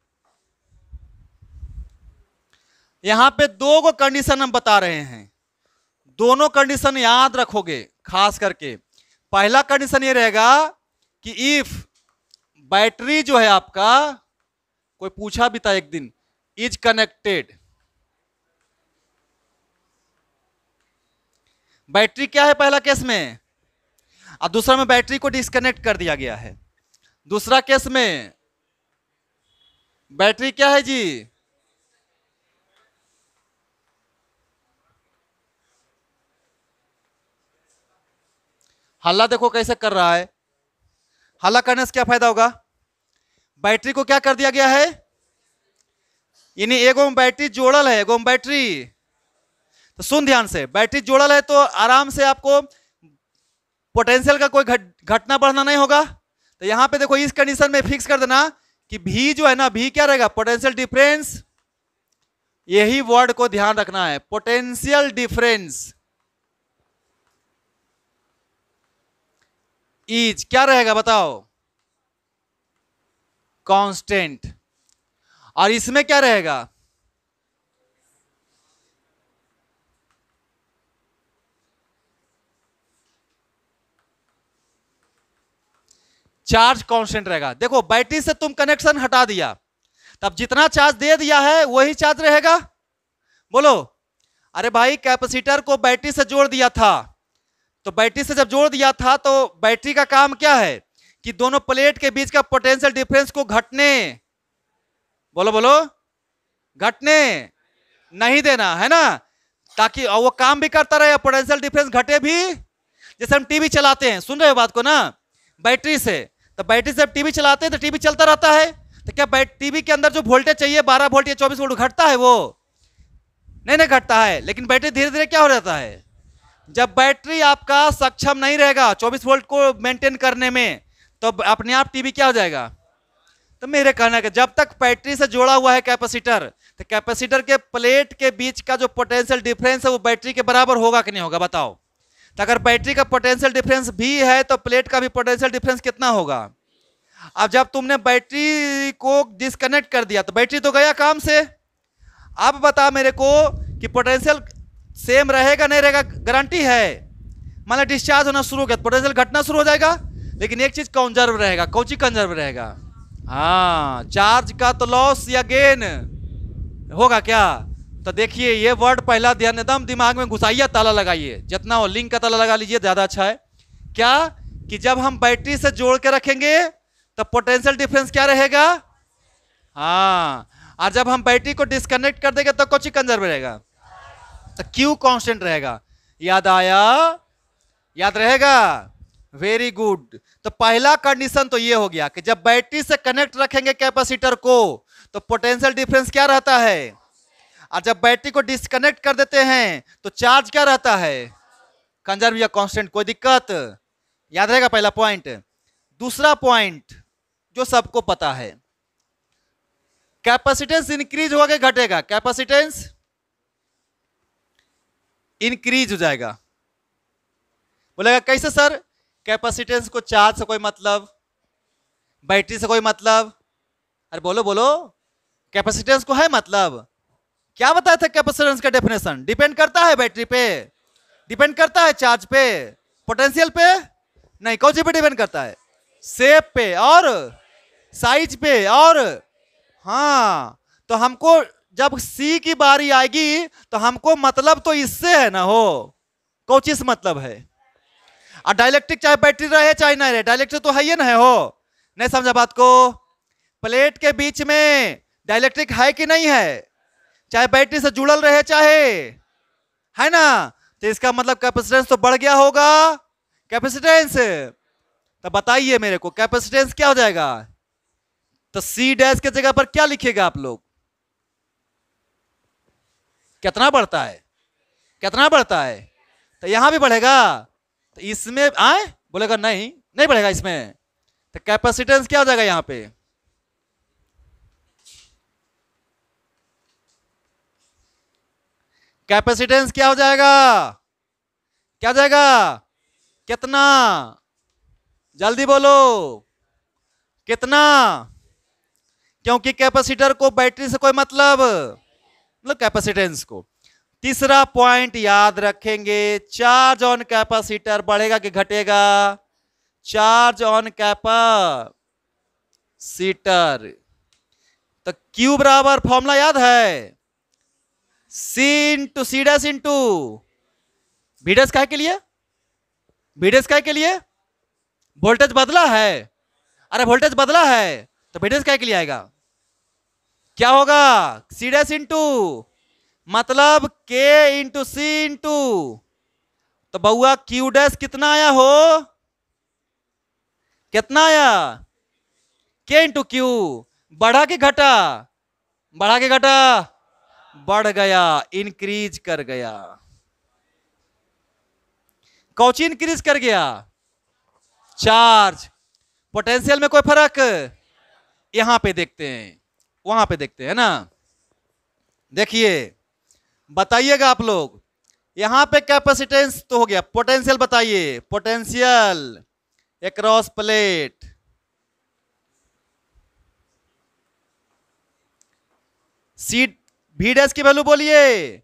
यहां पे दो को कंडीशन हम बता रहे हैं, दोनों कंडीशन याद रखोगे खास करके। पहला कंडीशन ये रहेगा कि इफ बैटरी जो है आपका, कोई पूछा भी था एक दिन, इज कनेक्टेड, बैटरी क्या है पहला केस में, और दूसरा में बैटरी को डिस्कनेक्ट कर दिया गया है। दूसरा केस में बैटरी क्या है जी? हल्ला देखो कैसे कर रहा है। हल्ला करने से क्या फायदा होगा? बैटरी को क्या कर दिया गया है, यानी एगो में बैटरी जोड़ल है, एगो में बैटरी, तो सुन ध्यान से, बैटरी जोड़ल है तो आराम से आपको पोटेंशियल का कोई घटना बढ़ना नहीं होगा। तो यहां पे देखो इस कंडीशन में फिक्स कर देना कि भी जो है ना, भी क्या रहेगा? पोटेंशियल डिफरेंस, यही वर्ड को ध्यान रखना है, पोटेंशियल डिफरेंस इज क्या रहेगा बताओ? कांस्टेंट। और इसमें क्या रहेगा? चार्ज कांस्टेंट रहेगा। देखो बैटरी से तुम कनेक्शन हटा दिया, तब जितना चार्ज दे दिया है वही चार्ज रहेगा। बोलो, अरे भाई कैपेसिटर को बैटरी से जोड़ दिया था, तो बैटरी से जब जोड़ दिया था तो बैटरी का काम क्या है कि दोनों प्लेट के बीच का पोटेंशियल डिफरेंस को घटने, बोलो बोलो, घटने नहीं देना है ना, ताकि वो काम भी करता रहे, पोटेंशियल डिफरेंस घटे भी। जैसे हम टीवी चलाते हैं, सुन रहे हो बात को ना, बैटरी से, तो बैटरी से जब टीवी चलाते हैं तो टीवी चलता रहता है, तो क्या टीवी के अंदर जो वोल्टेज चाहिए 12 वोल्ट या 24 वोल्ट घटता है? वो नहीं घटता है। लेकिन बैटरी धीरे धीरे क्या हो जाता है, जब बैटरी आपका सक्षम नहीं रहेगा 24 वोल्ट को मेंटेन करने में, तो अपने आप टीवी क्या हो जाएगा? तो मेरे कहना है जब तक बैटरी से जोड़ा हुआ है कैपेसिटर, तो कैपेसिटर के प्लेट के बीच का जो पोटेंशियल डिफरेंस है वो बैटरी के बराबर होगा कि नहीं होगा बताओ? तो अगर बैटरी का पोटेंशियल डिफरेंस भी है तो प्लेट का भी पोटेंशियल डिफरेंस कितना होगा? अब जब तुमने बैटरी को डिस्कनेक्ट कर दिया तो बैटरी तो गया काम से। अब बता मेरे को कि पोटेंशियल सेम रहेगा नहीं रहेगा, गारंटी है? मान लो डिस्चार्ज होना शुरू हो गया, पोटेंशियल घटना शुरू हो जाएगा, लेकिन एक चीज कंजर्व रहेगा। कौन चीज कंजर्व रहेगा? हाँ, चार्ज का तो लॉस या गेन होगा क्या? तो देखिए ये वर्ड पहला ध्यान एकदम दिमाग में घुसाइए, ताला लगाइए, जितना हो लिंक का ताला लगा लीजिए, ज्यादा अच्छा है। क्या कि जब हम बैटरी से जोड़ के रखेंगे तो पोटेंशियल डिफरेंस क्या रहेगा? हाँ, और जब हम बैटरी को डिस्कनेक्ट कर देंगे तो कौन चीज कंजर्व रहेगा? तो क्यू कांस्टेंट रहेगा। याद आया? याद रहेगा? Very good. तो पहला कंडीशन तो ये हो गया कि जब बैटरी से कनेक्ट रखेंगे कैपेसिटर को तो पोटेंशियल डिफरेंस क्या रहता है, और जब बैटरी को डिस्कनेक्ट कर देते हैं तो चार्ज क्या रहता है? कंजर्व या कांस्टेंट। कोई दिक्कत? याद रहेगा पहला पॉइंट। दूसरा पॉइंट जो सबको पता है, कैपेसिटेंस इंक्रीज होगा कि घटेगा? कैपेसिटेंस इंक्रीज हो जाएगा। बोलेगा कैसे सर? कैपेसिटेंस को चार्ज से कोई मतलब, बैटरी से कोई मतलब? अरे बोलो बोलो, कैपेसिटेंस को है मतलब? क्या बताया था कैपेसिटेंस का डेफिनेशन? डिपेंड करता है बैटरी पे, डिपेंड करता है चार्ज पे, पोटेंशियल पे नहीं। कौन सी पे डिपेंड करता है? शेप पे और साइज पे। और हाँ, तो हमको जब सी की बारी आएगी तो हमको मतलब तो इससे है ना हो, कौन से मतलब है। और डाइलेक्ट्रिक चाहे बैटरी रहे चाहे ना रहे, डाइलेक्ट्रिक तो है ही ना है हो। नहीं समझा बात को। प्लेट के बीच में डाइलेक्ट्रिक है कि नहीं है, चाहे बैटरी से जुड़ल रहे चाहे, है ना। तो इसका मतलब कैपेसिटेंस तो बढ़ गया होगा, कैपेसिटेंस। तो बताइए मेरे को कैपेसिटेंस क्या हो जाएगा। तो सी डैश के जगह पर क्या लिखेगा आप लोग, कितना बढ़ता है, कितना बढ़ता है। तो यहां भी बढ़ेगा, तो इसमें आए बोलेगा नहीं, नहीं बढ़ेगा इसमें। तो कैपेसिटेंस क्या हो जाएगा यहां पे, कैपेसिटेंस क्या हो जाएगा, क्या हो जाएगा, कितना, जल्दी बोलो कितना। क्योंकि कैपेसिटर को बैटरी से कोई मतलब कैपेसिटेंस को। तीसरा पॉइंट याद रखेंगे, चार्ज ऑन कैपेसिटर बढ़ेगा कि घटेगा, चार्ज ऑन कैपेसिटर। तो क्यू बराबर फॉर्मूला याद है, C into C dash into V dash काहे के लिए, वी डैश काहे के लिए, वोल्टेज बदला है। अरे वोल्टेज बदला है तो वी डैश काहे के लिए आएगा, क्या होगा, सी डैश इंटू मतलब के इंटू सी इंटू। तो बउआ क्यू डैश कितना आया हो, कितना आया, के इंटू क्यू। बढ़ा के घटा, बढ़ा के घटा, बढ़ गया, इंक्रीज कर गया। कौची इंक्रीज कर गया, चार्ज। पोटेंशियल में कोई फर्क, यहां पे देखते हैं, वहां पे देखते हैं ना। देखिए बताइएगा आप लोग, यहां पे कैपेसिटेंस तो हो गया, पोटेंशियल बताइए, potential across plate. C V dash की वैल्यू बोलिए,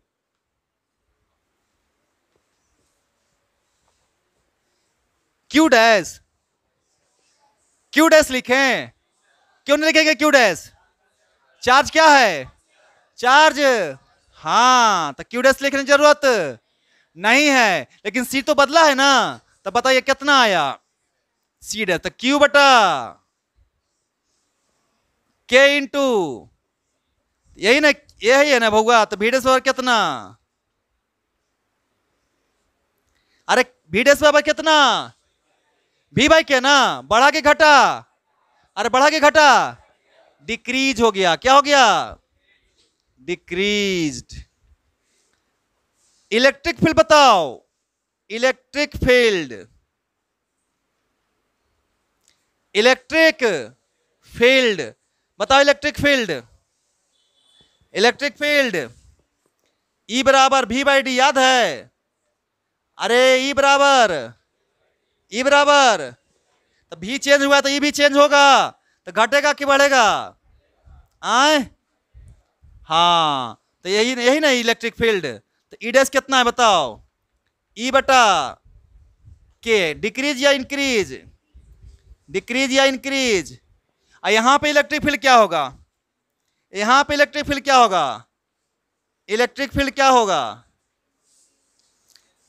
क्यू डैश, क्यू डैश लिखें, क्यों नहीं लिखेंगे क्यू डैश, चार्ज क्या है, चार्ज। हाँ, तो क्यू डैश लिखने की जरूरत नहीं है, लेकिन सी तो बदला है ना। तो बताइए कितना आया, सी डैश, तो क्यू बटा के इंटू, यही ना, यही है ना भौआ। तो वी डैश बराबर कितना, अरे वी डैश बराबर कितना, वी बाई के ना, बढ़ा के घटा, अरे बढ़ा के घटा, डिक्रीज हो गया, क्या हो गया, डिक्रीज्ड। इलेक्ट्रिक फील्ड बताओ, इलेक्ट्रिक फील्ड, इलेक्ट्रिक फील्ड बताओ, electric field, electric field E बराबर वी बाई डी याद है। अरे ई बराबर, ई बराबर, तो भी चेंज हुआ तो ई भी चेंज होगा, तो घटेगा कि बढ़ेगा, आए। हाँ, तो यही यही ना इलेक्ट्रिक फील्ड। तो ई डैश कितना है बताओ, ई बटा के, डिक्रीज या इंक्रीज, डिक्रीज या इंक्रीज। और यहां पे इलेक्ट्रिक फील्ड क्या होगा, यहां पे इलेक्ट्रिक फील्ड क्या होगा, इलेक्ट्रिक फील्ड क्या होगा,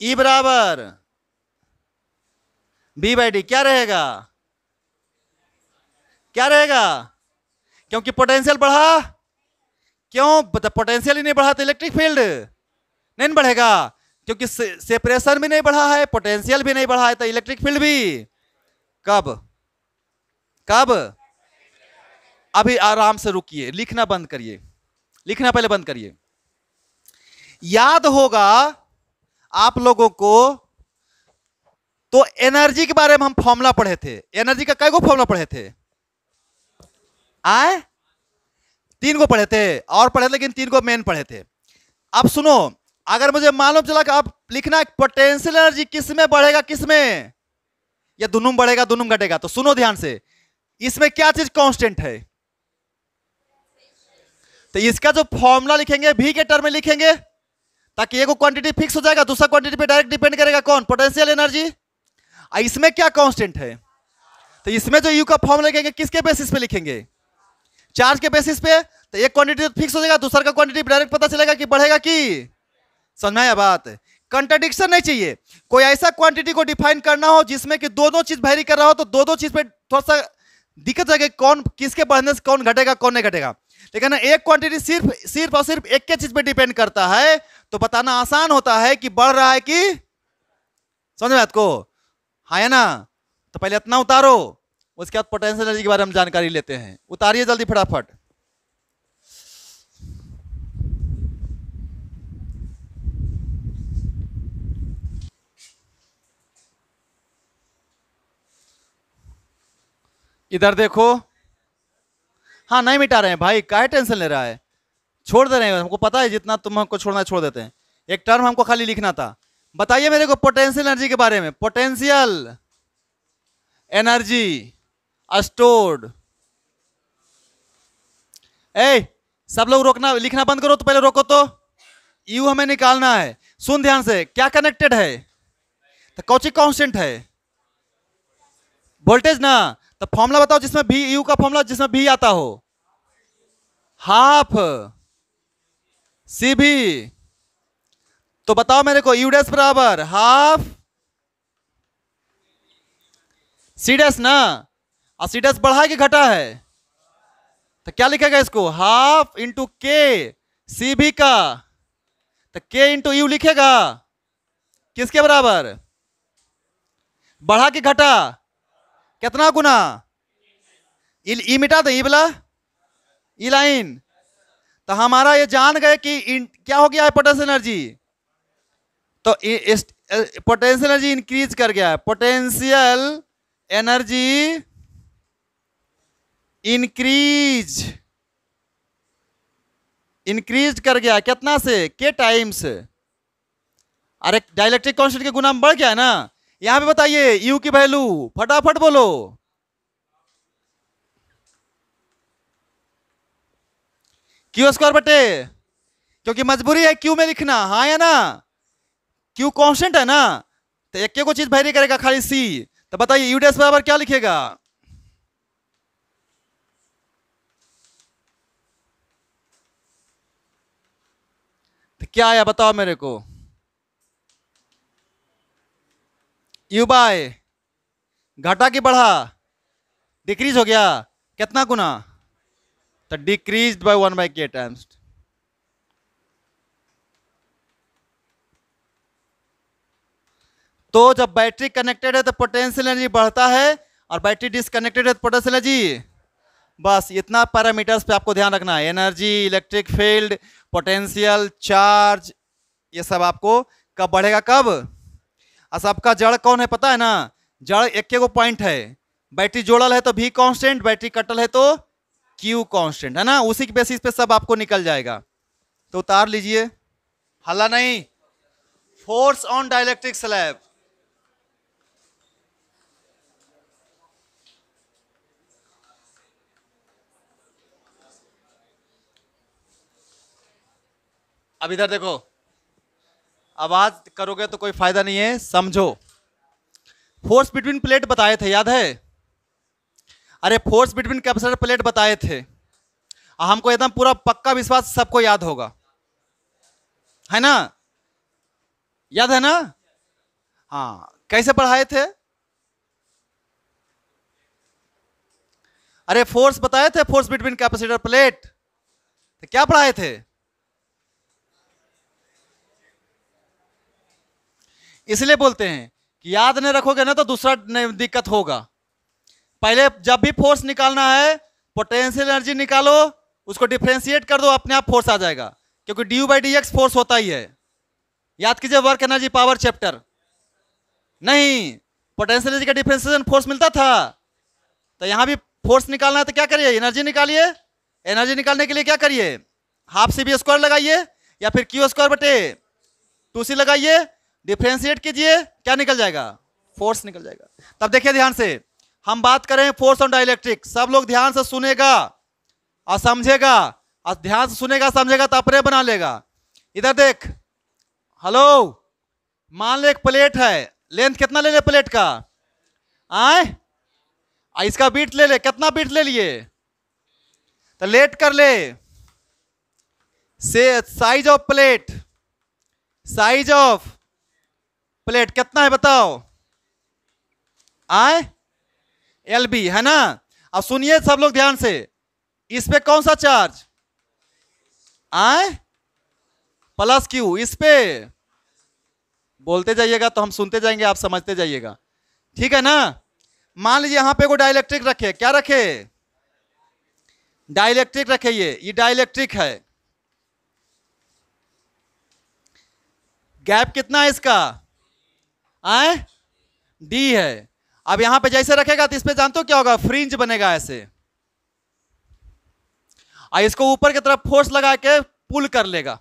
ई बराबर बी बाई डी, क्या रहेगा, क्या रहेगा, क्योंकि पोटेंशियल बढ़ा, क्यों पोटेंशियल ही नहीं बढ़ा तो इलेक्ट्रिक फील्ड नहीं बढ़ेगा, क्योंकि सेपरेशन भी नहीं बढ़ा है, पोटेंशियल भी नहीं बढ़ा है, तो इलेक्ट्रिक फील्ड भी कब, कब, अभी आराम से रुकिए, लिखना बंद करिए, लिखना पहले बंद करिए। याद होगा आप लोगों को, तो एनर्जी के बारे में हम फॉर्मूला पढ़े थे, एनर्जी का कई गो फॉर्मूला पढ़े थे, आए 3 गो पढ़े थे, और पढ़े लेकिन 3 गो मेन पढ़े थे। अब सुनो, अगर मुझे मालूम चला कि आप लिखना पोटेंशियल एनर्जी किस में बढ़ेगा, किस में, या दोनों में बढ़ेगा दोनों में घटेगा, तो सुनो ध्यान से, इसमें क्या चीज कांस्टेंट है, तो इसका जो फॉर्मूला लिखेंगे भी के टर्म में लिखेंगे, ताकि एक क्वांटिटी फिक्स हो जाएगा, दूसरा क्वांटिटी पे डायरेक्ट डिपेंड करेगा कौन, पोटेंशियल एनर्जी। इसमें क्या कांस्टेंट है, तो इसमें जो यू का फॉर्म लिखेंगे किसके बेसिस पे लिखेंगे? चार्ज के बेसिस पे। तो एक क्वांटिटी तो फिक्स हो जाएगा, दूसरा का क्वांटिटी डायरेक्ट पता चलेगा कि बढ़ेगा कि। समझ में आया बात? कंट्राडिक्शन नहीं चाहिए। कोई ऐसा क्वांटिटी को डिफाइन करना हो जिसमें कि दो दो चीज वेरी कर रहा हो, तो दो दो चीज पे थोड़ा सा दिक्कत है कि कौन किसके बढ़ने से कौन घटेगा कौन नहीं घटेगा। लेकिन एक क्वांटिटी सिर्फ और सिर्फ एक के चीज पे डिपेंड करता है तो बताना आसान होता है कि बढ़ रहा है कि। समझ में आपको? हाँ है ना? तो पहले इतना उतारो, उसके बाद पोटेंशियल एनर्जी के बारे में जानकारी लेते हैं। उतारिए जल्दी फटाफट। इधर देखो। हाँ नहीं मिटा रहे हैं भाई, काहे टेंशन ले रहा है? छोड़ दे रहे हैं, हमको पता है जितना तुम हमको छोड़ना है छोड़ देते हैं। एक टर्म हमको खाली लिखना था। बताइए मेरे को पोटेंशियल एनर्जी के बारे में। Potential energy stored. ए सब लोग रोकना, लिखना बंद करो। तो पहले रोको तो। यू हमें निकालना है। सुन ध्यान से, क्या कनेक्टेड है? तो कौची कांस्टेंट है? वोल्टेज ना। तो फॉर्मूला बताओ जिसमें भी, यू का फॉर्मूला जिसमें भी आता हो। हाफ सी भी। तो बताओ मेरे को, यू डैश बराबर हाफ सी डैश ना। और सी डैश बढ़ा है कि घटा है? तो क्या लिखेगा इसको? हाफ इंटू के सी भी का। तो के इंटू यू लिखेगा किसके बराबर? बढ़ा कि घटा? कितना गुना? ई मिटा दे, ई वाला ई लाइन। तो हमारा ये जान गए कि क्या हो गया है पोटेंशियल एनर्जी। तो पोटेंशियल एनर्जी इंक्रीज कर गया है। पोटेंशियल एनर्जी इंक्रीज कर गया कितना से? के टाइम्स। अरे डाइलेक्ट्रिक कांस्टेंट के गुना में बढ़ गया है ना। यहां पे बताइए यू की वैल्यू, फटाफट बोलो। क्यू स्क्वायर बटे, क्योंकि मजबूरी है क्यू में लिखना। हाँ या ना? क्यू कांस्टेंट है ना, तो एक को चीज वेरी करेगा खाली सी। तो बताइए यू डैश बराबर क्या लिखेगा? तो क्या आया बताओ मेरे को? यू बाय घटा की बढ़ा? डिक्रीज हो गया कितना गुना? तो डिक्रीज बाय 1/k टाइम्स। तो जब बैटरी कनेक्टेड है तो पोटेंशियल एनर्जी बढ़ता है, और बैटरी डिसकनेक्टेड है तो पोटेंशियल एनर्जी। बस इतना पैरामीटर्स पे आपको ध्यान रखना है। Energy, electric field, potential, charge, ये सब आपको कब बढ़ेगा कब। और सबका जड़ कौन है पता है ना? जड़ एक को पॉइंट है। बैटरी जोड़ल है तो भी कांस्टेंट, बैटरी कटल है तो क्यू कांस्टेंट है ना। उसी के बेसिस पे सब आपको निकल जाएगा। तो उतार लीजिए, हल्ला नहीं। Force on dielectric slab. अब इधर देखो, आवाज करोगे तो कोई फायदा नहीं है, समझो। फोर्स बिटवीन प्लेट बताए थे, याद है? अरे फोर्स बिटवीन कैपेसिटर प्लेट बताए थे। हमको एकदम पूरा पक्का विश्वास सबको याद होगा, है ना? याद है ना? हाँ, कैसे पढ़ाए थे? अरे फोर्स बताए थे, फोर्स बिटवीन कैपेसिटर प्लेट। तो क्या पढ़ाए थे? इसलिए बोलते हैं कि याद नहीं रखोगे ना तो दूसरा दिक्कत होगा। पहले जब भी फोर्स निकालना है, पोटेंशियल एनर्जी निकालो, उसको डिफरेंशिएट कर दो, अपने आप फोर्स आ जाएगा। क्योंकि dy/dx फोर्स होता ही है। याद कीजिए वर्क एनर्जी पावर चैप्टर। नहीं, पोटेंशियल एनर्जी का डिफरेंशिएशन फोर्स मिलता था। तो यहां भी फोर्स निकालना है तो क्या करिए? एनर्जी निकालिए। एनर्जी निकालने के लिए क्या करिए? हाफ सी बी स्क्वायर लगाइए, या फिर क्यू स्क्वायर बटे 2c लगाइए, डिफरेंशिएट कीजिए, क्या निकल जाएगा? फोर्स निकल जाएगा। तब देखिए ध्यान से, हम बात करें फोर्स ऑन डाइलेक्ट्रिक। सब लोग ध्यान से सुनेगा और समझेगा, और ध्यान से सुनेगा समझेगा तो अपने बना लेगा। इधर देख, हेलो, मान ले एक प्लेट है, लेंथ कितना ले ले प्लेट का? आए, इसका बीट ले ले, कितना बीट ले लिए, तो लेट कर ले। से size of plate, size of plate कितना है बताओ, आए एल बी है ना। अब सुनिए सब लोग ध्यान से, इस पे कौन सा चार्ज, आए प्लस क्यू, इस पे बोलते जाइएगा तो हम सुनते जाएंगे, आप समझते जाइएगा, ठीक है ना। मान लीजिए यहां पे कोई डाइलेक्ट्रिक रखे, क्या रखे, डाइलेक्ट्रिक रखे, ये डाइलेक्ट्रिक है, गैप कितना है इसका, आए डी है। अब यहां पे जैसे रखेगा तो इस पे जानते हो क्या होगा, फ्रिंज बनेगा ऐसे, और इसको ऊपर की तरफ फोर्स लगा के पुल कर लेगा।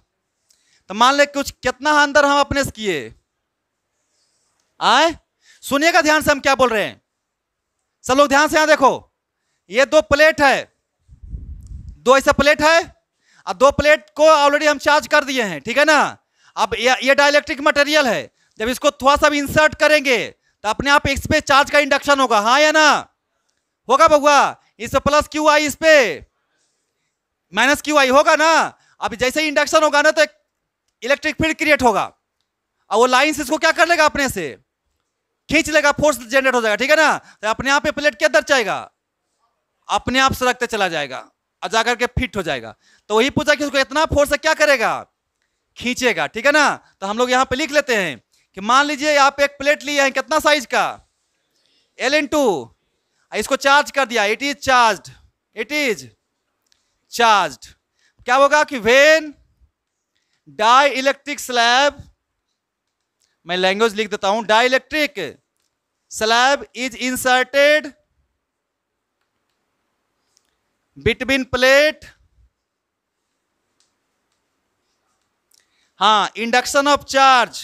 तो मान ले कुछ कितना अंदर हम अपने से किए, आए सुनिएगा ध्यान से हम क्या बोल रहे हैं, सब लोग ध्यान से यहां देखो, ये दो प्लेट है, दो ऐसा प्लेट है, और दो प्लेट को ऑलरेडी हम चार्ज कर दिए हैं, ठीक है ना। अब ये डाइलेक्ट्रिक मटेरियल है, जब इसको थोड़ा सा भी इंसर्ट करेंगे तो अपने आप इस पे चार्ज का इंडक्शन होगा, हाँ या ना, होगा बउआ, इस पे प्लस क्यू आई, इस पे माइनस क्यू आई होगा ना। अब जैसे ही इंडक्शन होगा ना तो इलेक्ट्रिक फील्ड क्रिएट होगा, और वो लाइन से इसको क्या कर लेगा, अपने से खींच लेगा, फोर्स जनरेट हो जाएगा, ठीक है ना। तो अपने आप पे प्लेट के अंदर जाएगा, अपने आप सरकते चला जाएगा और जाकर के फिट हो जाएगा। तो वही पूछा कि उसको इतना फोर्स से क्या करेगा, खींचेगा, ठीक है ना। तो हम लोग यहां पे लिख लेते हैं कि मान लीजिए आप एक प्लेट लिए हैं, कितना साइज का, L/2, इसको चार्ज कर दिया, it is charged, it is charged. क्या होगा कि व्हेन डाई इलेक्ट्रिक स्लैब, मैं लैंग्वेज लिख देता हूं, dielectric slab is inserted between plate, हाँ, induction of charge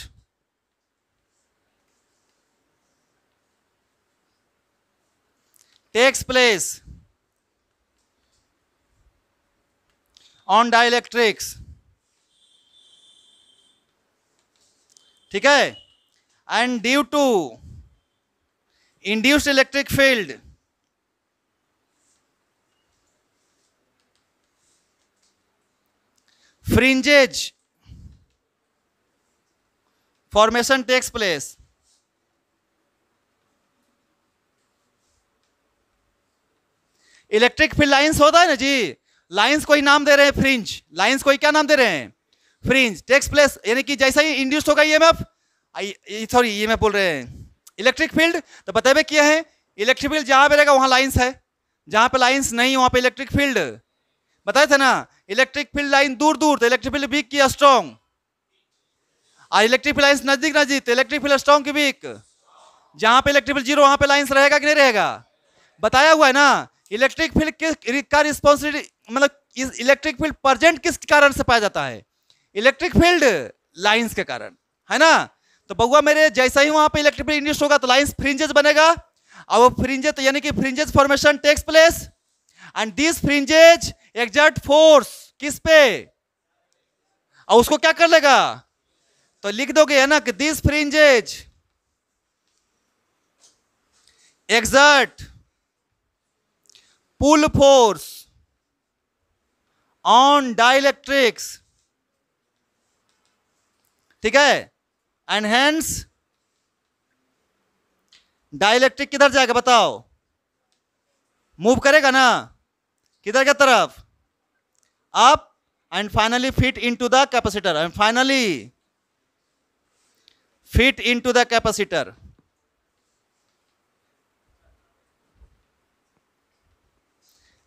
takes place on dielectrics, ठीक है, and due to induced electric field fringes formation takes place. Electric field lines होता है ना जी, लाइंस को ही नाम दे रहे हैं फ्रिंज, लाइंस को ही क्या नाम दे रहे हैं, फ्रिंज टेक्स प्लेस, यानी कि जैसा ही इंड्यूस होगा ईएमएफ, सॉरी ईएमएफ बोल रहे हैं, इलेक्ट्रिक फील्ड, तो बताए क्या है, इलेक्ट्रिक फील्ड जहां पे रहेगा वहां लाइंस है, जहां पे लाइंस नहीं वहां पे इलेक्ट्रिक फील्ड, बताए थे ना। इलेक्ट्रिक फील्ड लाइन दूर दूर तो इलेक्ट्रिक फील्ड वीक की स्ट्रॉन्ग, और इलेक्ट्रिक फील्ड लाइंस नजदीक नजदीक तो इलेक्ट्रिक फील्ड स्ट्रॉन्ग की वीक। जहां पे इलेक्ट्रिक फील्ड जीरो वहां पे लाइंस रहेगा कि नहीं रहेगा, बताया हुआ है ना। इलेक्ट्रिक फील्ड का रिस्पॉन्सिबिलिटी, मतलब इलेक्ट्रिक फील्ड प्रेजेंट किस कारण से पाया जाता है, इलेक्ट्रिक फील्ड लाइंस के कारण, है ना। तो बउआ मेरे जैसा ही वहां पे इलेक्ट्रिक फील्ड इंड्यूस होगा तो लाइंस फ्रिंजेस बनेगा, और वो फ्रिंजेस तो यानी कि fringes formation takes place, and this fringes exert force किस पे, और उसको क्या कर लेगा, तो लिख दोगे है ना कि this fringes exert pull force on dielectrics, ठीक है, एंड हेंस डाइलेक्ट्रिक किधर जाएगा बताओ, मूव करेगा ना, किधर की तरफ, up, and finally fit into the capacitor, and finally fit into the capacitor.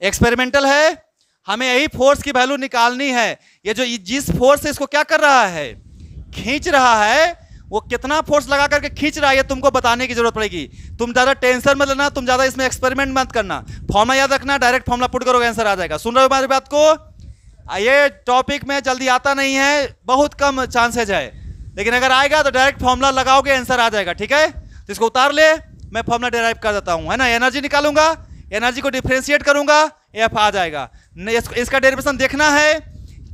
Experimental है, हमें यही फोर्स की वैल्यू निकालनी है। ये जो जिस फोर्स से इसको क्या कर रहा है, खींच रहा है, वो कितना फोर्स लगा करके खींच रहा है, ये तुमको बताने की जरूरत पड़ेगी। तुम ज्यादा टेंशन मत लेना, तुम ज्यादा इसमें एक्सपेरिमेंट मत करना, फॉर्मूला याद रखना, डायरेक्ट फॉर्मूला पुट करोगे आंसर आ जाएगा। सुन रहे हो हमारी बात को, ये टॉपिक में जल्दी आता नहीं है, बहुत कम चांसेज है, लेकिन अगर आएगा तो डायरेक्ट फॉर्मूला लगाओगे आंसर आ जाएगा, ठीक है। तो इसको उतार ले, मैं फॉर्मूला डिराइव कर देता हूं, है ना। एनर्जी निकालूंगा, एनर्जी को डिफरेंशिएट करूंगा, एफ आ जाएगा। इसका डेरिवेशन देखना है,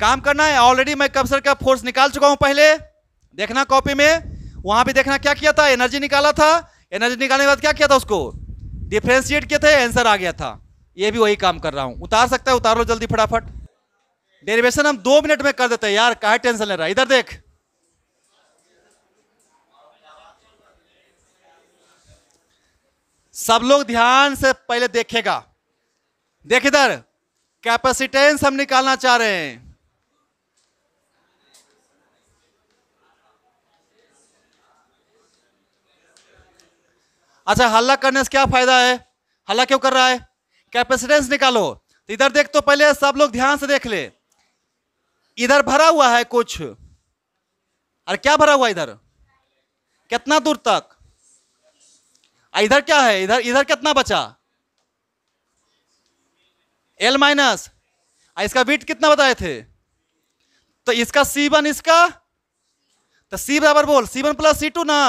काम करना है। ऑलरेडी मैं कंप्रेसर का फोर्स निकाल चुका हूं पहले, देखना कॉपी में, वहां भी देखना क्या किया था, एनर्जी निकाला था, एनर्जी निकालने के बाद क्या किया था, उसको डिफरेंशिएट किए थे, आंसर आ गया था। ये भी वही काम कर रहा हूं। उतार सकता है, उतार लो जल्दी फटाफट। डेरिवेशन हम 2 मिनट में कर देते हैं यार, काहे टेंशन ले रहा है। इधर देख, सब लोग ध्यान से पहले देखेगा। देख इधर, कैपेसिटेंस हम निकालना चाह रहे हैं। अच्छा, हल्ला करने से क्या फायदा है? हल्ला क्यों कर रहा है? कैपेसिटेंस निकालो। तो इधर देख, तो पहले सब लोग ध्यान से देख ले। इधर भरा हुआ है कुछ। अरे क्या भरा हुआ इधर? कितना दूर तक? इधर क्या है? इधर इधर कितना बचा? L minus. इसका वेट कितना बताए थे? तो इसका C1, इसका तो C बराबर बोल, C1 प्लस C2 ना।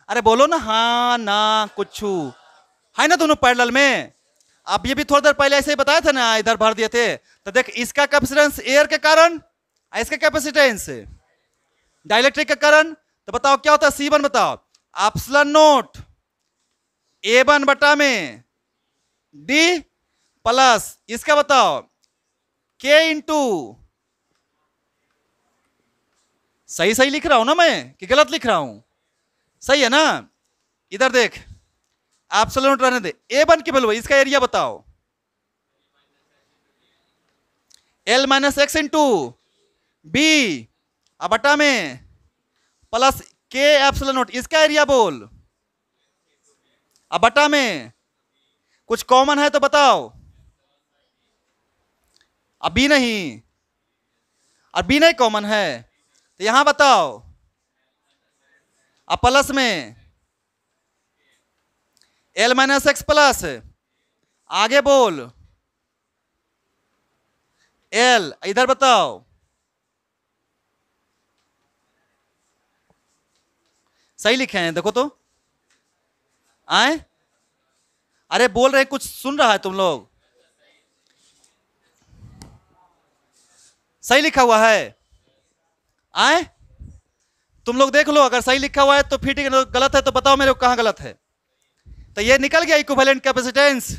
अरे बोलो ना, हाँ ना कुछ है ना दोनों पैरेलल में। अब ये भी थोड़ी देर पहले ऐसे ही बताया था ना, इधर भर दिए थे। तो देख, इसका कैपेसिटेंस एयर के कारण, इसका कैपेसिटेंस डाइलेक्ट्रिक के कारण। तो बताओ क्या होता है C1? बताओ, एप्सिलॉन नोट A1 बटा में D प्लस इसका बताओ K इंटू, सही सही लिख रहा हूं ना मैं कि गलत लिख रहा हूं? सही है ना? इधर देख, एप्सिलॉन नोट रहने दे। A1 की वैल्यू, इसका एरिया बताओ, L minus x into B अब बटा में प्लस K एप्सिलॉन नोट, इसका एरिया बोल, अब बटा में कुछ कॉमन है तो बताओ। अब B नहीं, और B नहीं कॉमन है तो यहां बताओ, अब प्लस में L माइनस एक्स प्लस, आगे बोल L, इधर बताओ सही लिखे हैं, देखो तो आए। अरे बोल रहे कुछ सुन रहा है तुम लोग? सही लिखा हुआ है? आए तुम लोग देख लो, अगर सही लिखा हुआ है तो फिर ठीक है, गलत है तो बताओ मेरे को कहां गलत है। तो ये निकल गया इक्विवेलेंट कैपेसिटेंस,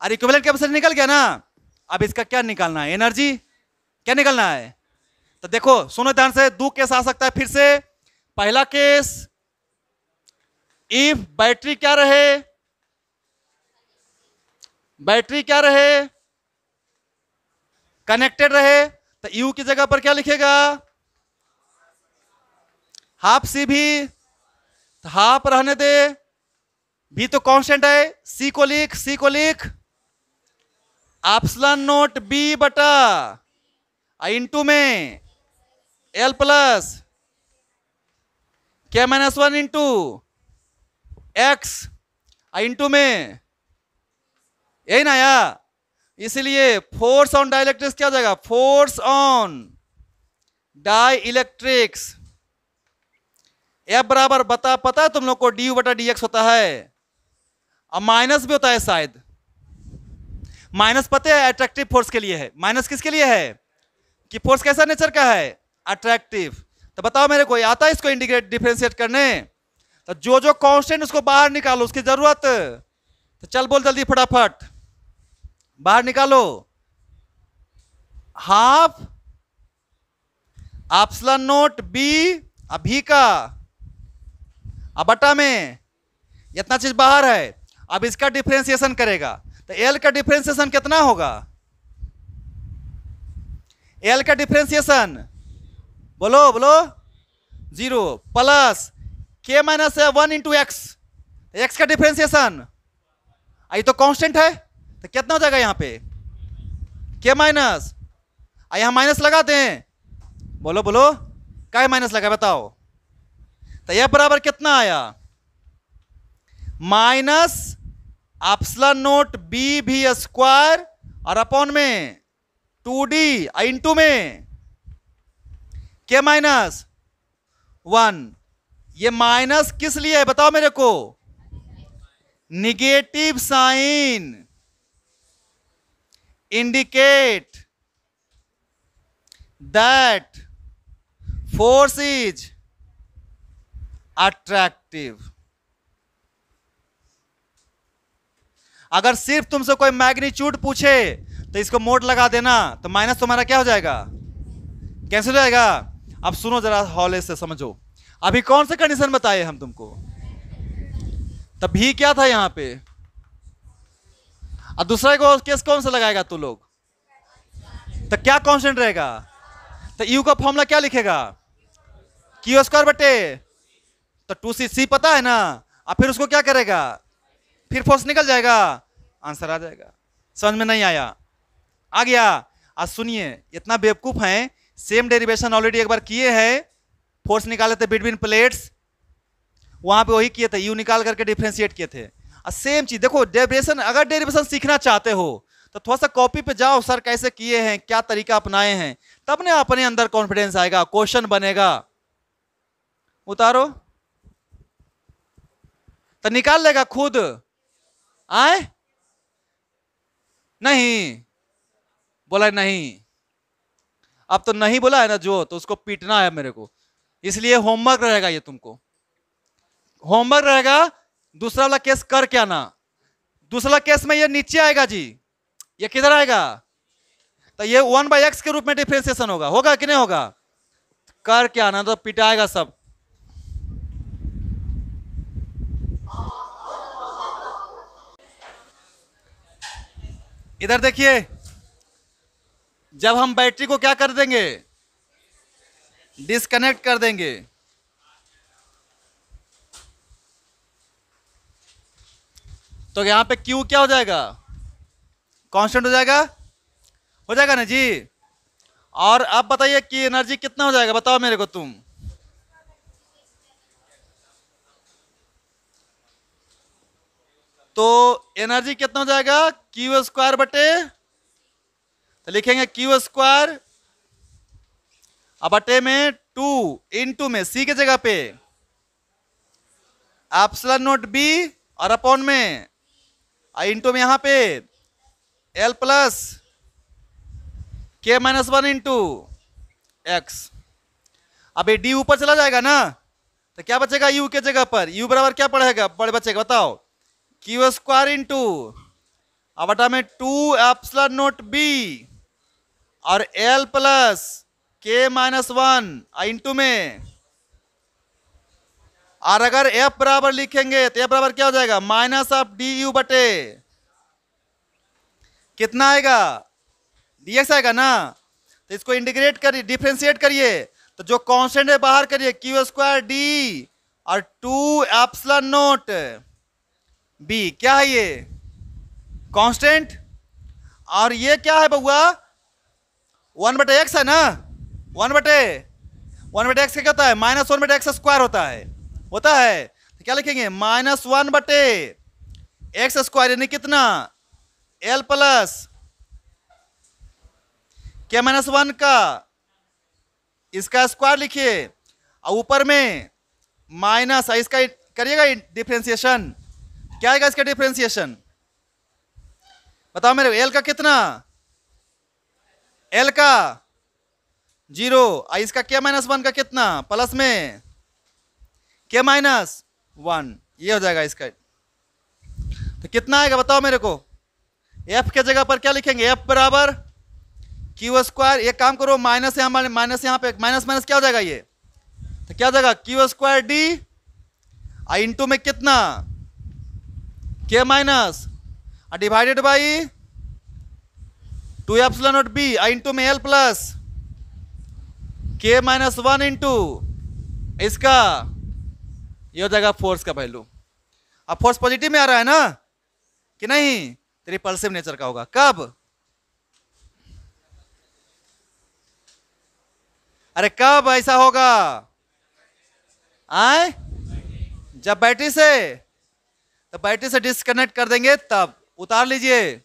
और इक्विवेलेंट कैपेसिटेंस निकल गया ना। अब इसका क्या निकालना है? एनर्जी। क्या निकालना है? तो देखो सुनो ध्यान से, 2 केस आ सकता है फिर से। पहला केस, इफ बैटरी क्या रहे, बैटरी क्या रहे, कनेक्टेड रहे, तो यू की जगह पर क्या लिखेगा? हाफ सी भी, तो हाफ रहने दे, भी तो कांस्टेंट है। सी को लिख, सी को लिख एप्सिलॉन नोट बी बटा इंटू में एल प्लस के माइनस 1 इंटू एक्स इंटू में, यही ना या? इसलिए फोर्स ऑन डाइलेक्ट्रिक्स क्या हो जाएगा? Force on dielectrics F बराबर पता है तुम लोग को, डी बटा डी एक्स होता है। अब माइनस भी होता है शायद। माइनस पता है अट्रैक्टिव फोर्स के लिए है। माइनस किसके लिए है? कि फोर्स कैसा नेचर का है? अट्रैक्टिव। तो बताओ मेरे को, आता है इसको इंटीग्रेट डिफरेंशिएट करने? तो जो जो कांस्टेंट उसको बाहर निकालो, उसकी जरूरत। तो चल बोल जल्दी फटाफट, बाहर निकालो। हाफ एप्सिलॉन नोट बी अभी का, अब बटा में इतना चीज बाहर है। अब इसका डिफरेंशिएशन करेगा तो एल का डिफरेंशिएशन कितना होगा? एल का डिफरेंशिएशन बोलो बोलो, 0 प्लस के माइनस 1 इंटू एक्स। एक्स का डिफरेंशिएशन, ये तो कांस्टेंट है तो कितना हो जाएगा यहाँ पे? के माइनस, यहां माइनस लगा दें, बोलो बोलो क्या माइनस लगा बताओ। तो यह बराबर कितना आया? माइनस एप्सिलॉन नोट बी भी स्क्वायर और अपॉन में 2d इंटू में के माइनस 1। ये माइनस किस लिए है बताओ मेरे को? Negative sign indicate that force is attractive. अगर सिर्फ तुमसे कोई मैग्नीट्यूड पूछे तो इसको मोड लगा देना, तो माइनस तुम्हारा क्या हो जाएगा, कैंसिल हो जाएगा। अब सुनो जरा हौले से समझो, अभी कौन से कंडीशन बताए हम तुमको, तब भी क्या था यहां पे, और दूसरा को केस कौन सा लगाएगा तू लोग, तो क्या कांस्टेंट रहेगा, तो यू का फॉर्मूला क्या लिखेगा, क्यू स्क्वायर बटे, तो 2c पता है ना, और फिर उसको क्या करेगा, फिर फोर्स निकल जाएगा, आंसर आ जाएगा। समझ में नहीं आया, आ गया। आज सुनिए, इतना बेवकूफ है, सेम डेरिवेशन ऑलरेडी एक बार किए हैं, फोर्स निकाले थे बिटवीन प्लेट्स, वहां पे वही किए थे, यू निकाल करके डिफरेंशिएट किए थे। और सेम चीज देखो, डेरिवेशन, अगर डेरिवेशन सीखना चाहते हो तो थोड़ा सा कॉपी पे जाओ, सर कैसे किए हैं, क्या तरीका अपनाए हैं, तब ना अपने अंदर कॉन्फिडेंस आएगा, क्वेश्चन बनेगा। उतारो तो निकाल लेगा खुद, आए नहीं बोला नहीं, अब तो नहीं बोला है ना जो, तो उसको पीटना है मेरे को, इसलिए होमवर्क रहेगा ये, तुमको होमवर्क रहेगा। दूसरा वाला केस कर क्या ना, दूसरा केस में ये नीचे आएगा जी, ये किधर आएगा, तो ये 1/x के रूप में डिफरेंशिएशन होगा, होगा कि नहीं होगा, कर क्या ना, तो पिटाएगा सब। इधर देखिए, जब हम बैटरी को क्या कर देंगे, डिस्कनेक्ट कर देंगे, तो यहां पे Q क्या हो जाएगा, कांस्टेंट हो जाएगा ना जी। और अब बताइए कि एनर्जी कितना हो जाएगा, बताओ मेरे को तुम, तो एनर्जी कितना हो जाएगा, क्यू स्क्वायर बटे, तो लिखेंगे क्यू स्क्वायर, अब बटे में 2 इंटू में सी के जगह पे एप्सिलॉन नॉट बी, और अपॉन में इंटू में यहां पे एल प्लस के माइनस 1 इंटू एक्स। अब ये डी ऊपर चला जाएगा ना, तो क्या बचेगा, यू के जगह पर यू बराबर क्या पड़ेगा, बड़े बचेगा, बताओ, क्यू स्क्वायर इंटू अब बटा में 2 एप्सिलॉन नॉट बी और एल प्लस के माइनस 1 इंटू में, और अगर एफ बराबर लिखेंगे तो एफ बराबर क्या हो जाएगा, माइनस ऑफ डी यू बटे कितना आएगा, डीएक्स आएगा ना। तो इसको इंटीग्रेट करिए, डिफरेंशिएट करिए, तो जो कांस्टेंट है बाहर करिए, क्यू स्क्वायर डी और 2 एप्सिलॉन नॉट बी, क्या है ये कांस्टेंट, और ये क्या है बउआ, 1/x है ना, 1/x क्या होता है, -1/x स्क्वायर होता है, तो क्या लिखेंगे, -1/x स्क्वायर, यानी कितना, एल प्लस के माइनस 1 का इसका स्क्वायर लिखिए, और ऊपर में माइनस इसका करिएगा डिफरेंशिएशन, क्या आएगा इसका डिफरेंशिएशन, बताओ मेरे, एल का कितना, एल का 0, इसका के माइनस 1 का कितना, प्लस में के माइनस 1, ये हो जाएगा इसका, तो कितना आएगा बताओ मेरे को, एफ के जगह पर क्या लिखेंगे, एफ बराबर क्यू स्क्वायर, एक काम करो, माइनस है हमारे, माइनस यहाँ पे माइनस माइनस क्या हो जाएगा ये, तो क्या हो जाएगा, क्यू स्क्वायर डी इंटू में कितना, के minus divided by 2 epsilon not be into में एल प्लस के माइनस 1 इंटू इसका, ये हो जाएगा फोर्स का वैल्यू। अब फोर्स पॉजिटिव में आ रहा है ना कि नहीं, रिपल्सिव नेचर का होगा, कब, अरे कब ऐसा होगा, आए जब बैटरी से, तो बैटरी से डिस्कनेक्ट कर देंगे तब, उतार लीजिए,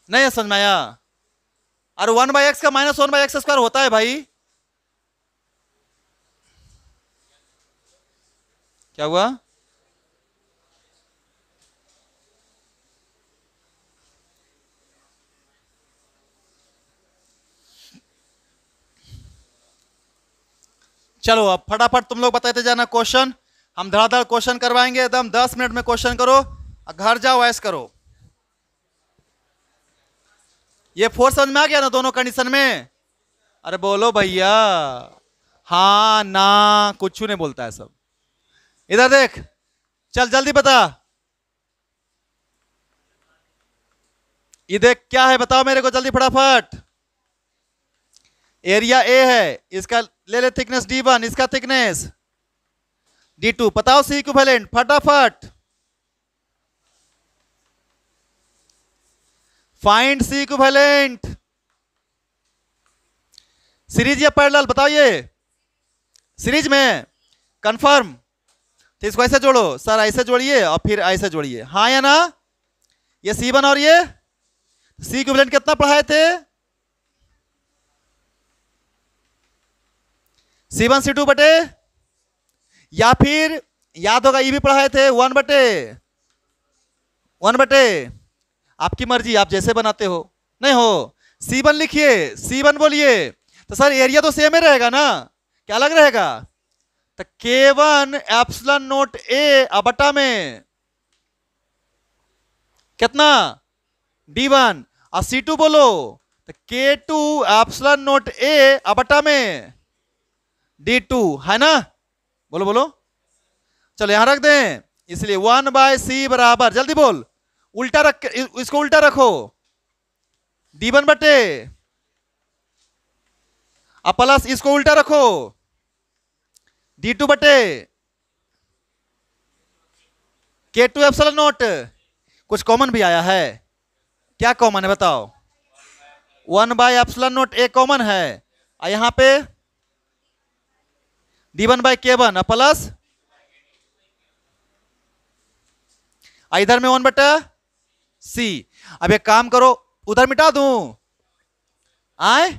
नहीं समझ में आया, और 1/x का -1/x स्क्वायर होता है भाई, क्या हुआ, चलो अब फटाफट तुम लोग बताते जाना क्वेश्चन, हम धड़ाधड़ क्वेश्चन करवाएंगे एकदम 10 मिनट में क्वेश्चन करो और घर जाओ ऐश करो। ये फोर्स समझ में आ गया ना दोनों कंडीशन में? अरे बोलो भैया, हाँ ना कुछ नहीं बोलता है सब। इधर देख, चल जल्दी बता, ये देख क्या है बताओ मेरे को जल्दी फटाफट। एरिया ए है, इसका ले ले थिकनेस D1, इसका थिकनेस D2, बताओ सी इक्विवेलेंट फटाफट। Find C equivalent. सीरीज या पैरेलल बताओ, ये सीरीज में कंफर्म, तो इसको ऐसे जोड़ो सर, ऐसे जोड़िए और फिर ऐसे जोड़िए, हाँ या ना? ये C1 और ये सी इक्विवेलेंट कितना पढ़ाए थे? C1 C2 बटे, या फिर याद होगा ये भी पढ़ाए थे 1 बटे, आपकी मर्जी, आप जैसे बनाते हो। नहीं हो C1 लिखिए, C1 बोलिए, तो सर एरिया तो सेम ही रहेगा ना, क्या अलग रहेगा? तो K1 एप्सिलॉन नोट A बटा में कितना D1, और C2 बोलो तो K2 एप्सिलॉन नोट A बटा में D2, है ना? बोलो बोलो, चलो यहां रख दें, इसलिए 1/C बराबर, जल्दी बोल, उल्टा रख, इसको उल्टा रखो, D1 बटे अब प्लस इसको उल्टा रखो, D2 बटे K2 एप्सिलॉन नोट। कुछ कॉमन भी आया है, क्या कॉमन है बताओ? 1/एप्सिलॉन नोट A कॉमन है, और यहां पे D1/K1 प्लस, इधर में 1/C। अब एक काम करो, उधर मिटा दूं आए,